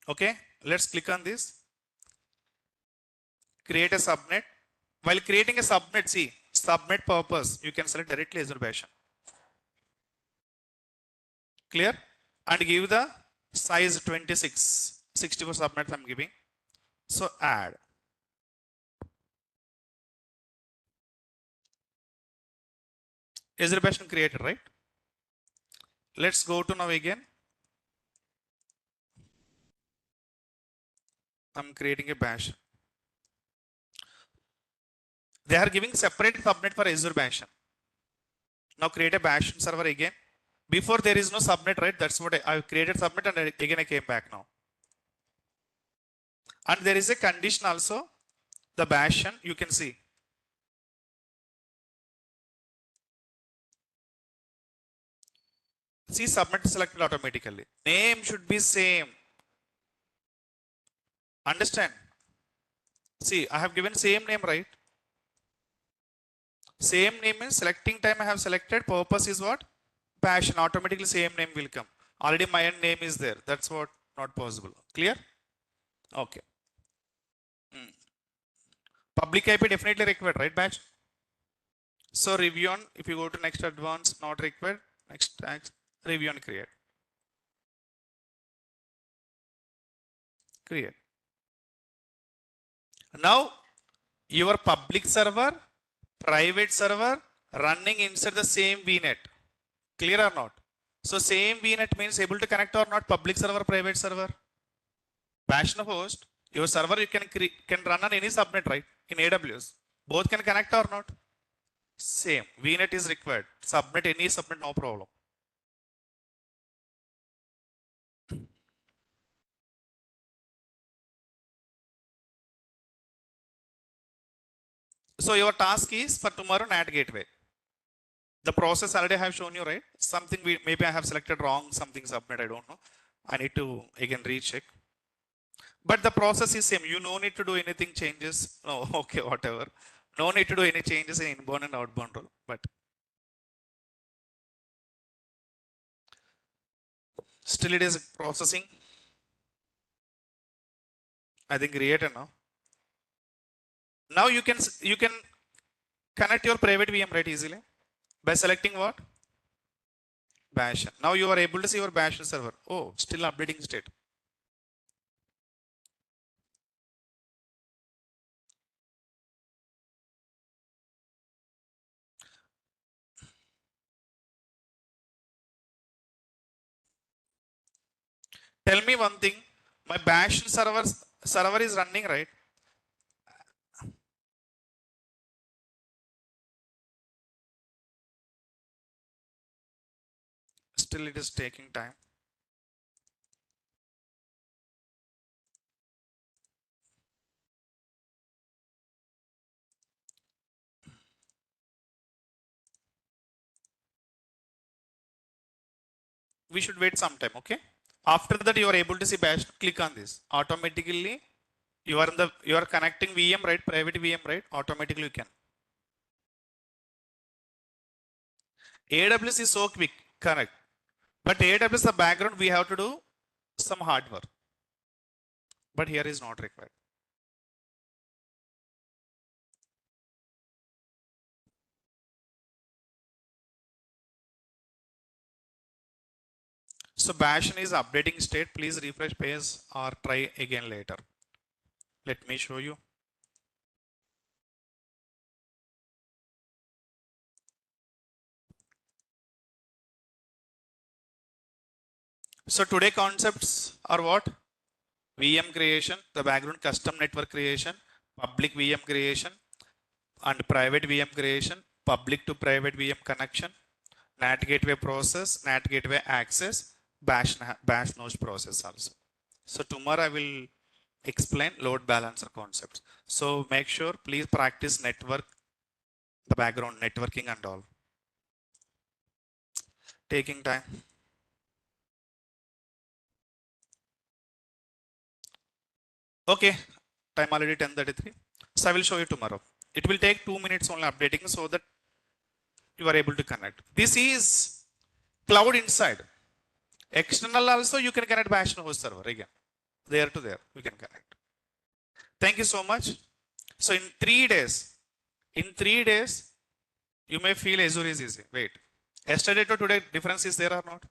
Okay, let's click on this. Create a subnet. While creating a subnet, see, subnet purpose, you can select directly Azure bash. Clear? And give the size 26, 64 subnets I'm giving. So add. Azure bash created, right? Let's go to now again. I'm creating a bash. They are giving separate subnet for Azure bash. Now create a bash server again. Before there is no subnet, right? That's what I created subnet and again I came back now. And there is a condition also. The bash you can see. See, subnet selected automatically. Name should be same. Understand? See, I have given same name, right? Same name is selecting time I have selected. Purpose is what? Bash, automatically same name will come. Already my name is there. That's what not possible. Clear? Okay. Public IP definitely required, right, batch? So review on, if you go to next advanced, not required, next tags, review and create. Create. Now your public server, private server running inside the same VNet. Clear or not? So same VNet means able to connect or not, public server, private server. Bastion host, your server you can run on any subnet, right? In AWS. Both can connect or not? Same. VNet is required. Subnet, any subnet, no problem. So your task is for tomorrow NAT gateway. The process already I have shown you, right? Something maybe I have selected wrong, something subnet, I don't know. I need to again recheck. But the process is same. You no need to do anything changes. No, okay, whatever. No need to do any changes in inbound and outbound role. But still it is processing. I think created now. Now you can connect your private VM right easily by selecting what? Bastion. Now you are able to see your Bastion server. Oh, still updating state. Tell me one thing. My Bastion server is running, right? Still it is taking time. We should wait some time, okay? After that, you are able to see Bastion. Click on this. Automatically, you are connecting VM, right? Private VM, right? Automatically you can. AWS is so quick, correct. But AWS, the background, we have to do some hardware. But here is not required. So Bastion is updating state. Please refresh page or try again later. Let me show you. So today concepts are what? VM creation, the background custom network creation, public VM creation, and private VM creation, public to private VM connection, NAT gateway process, NAT gateway access, bash node process also. So tomorrow I will explain load balancer concepts. So make sure, please practice network, the background networking and all. Taking time. Okay, time already 10:33. So I will show you tomorrow. It will take 2 minutes only updating so that you are able to connect. This is cloud inside. External also you can connect Bastion host server again. There to there, we can connect. Thank you so much. So in 3 days, you may feel Azure is easy. Wait, yesterday to today, difference is there or not?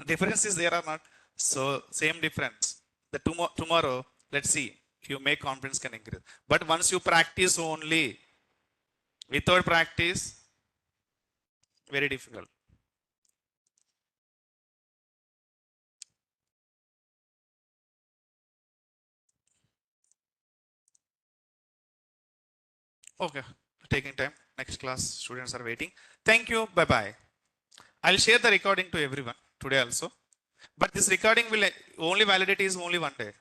Difference is there or not? So same difference. The tomorrow, let's see, you make confidence can increase. But once you practice only, without practice, very difficult. Okay, taking time. Next class, students are waiting. Thank you. Bye-bye. I'll share the recording to everyone today also. But this recording will only validity is only 1 day.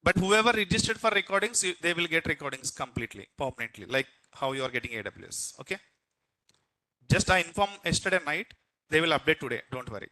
But whoever registered for recordings, they will get recordings completely, permanently, like how you are getting AWS. Okay. Just I informed yesterday night, they will update today. Don't worry.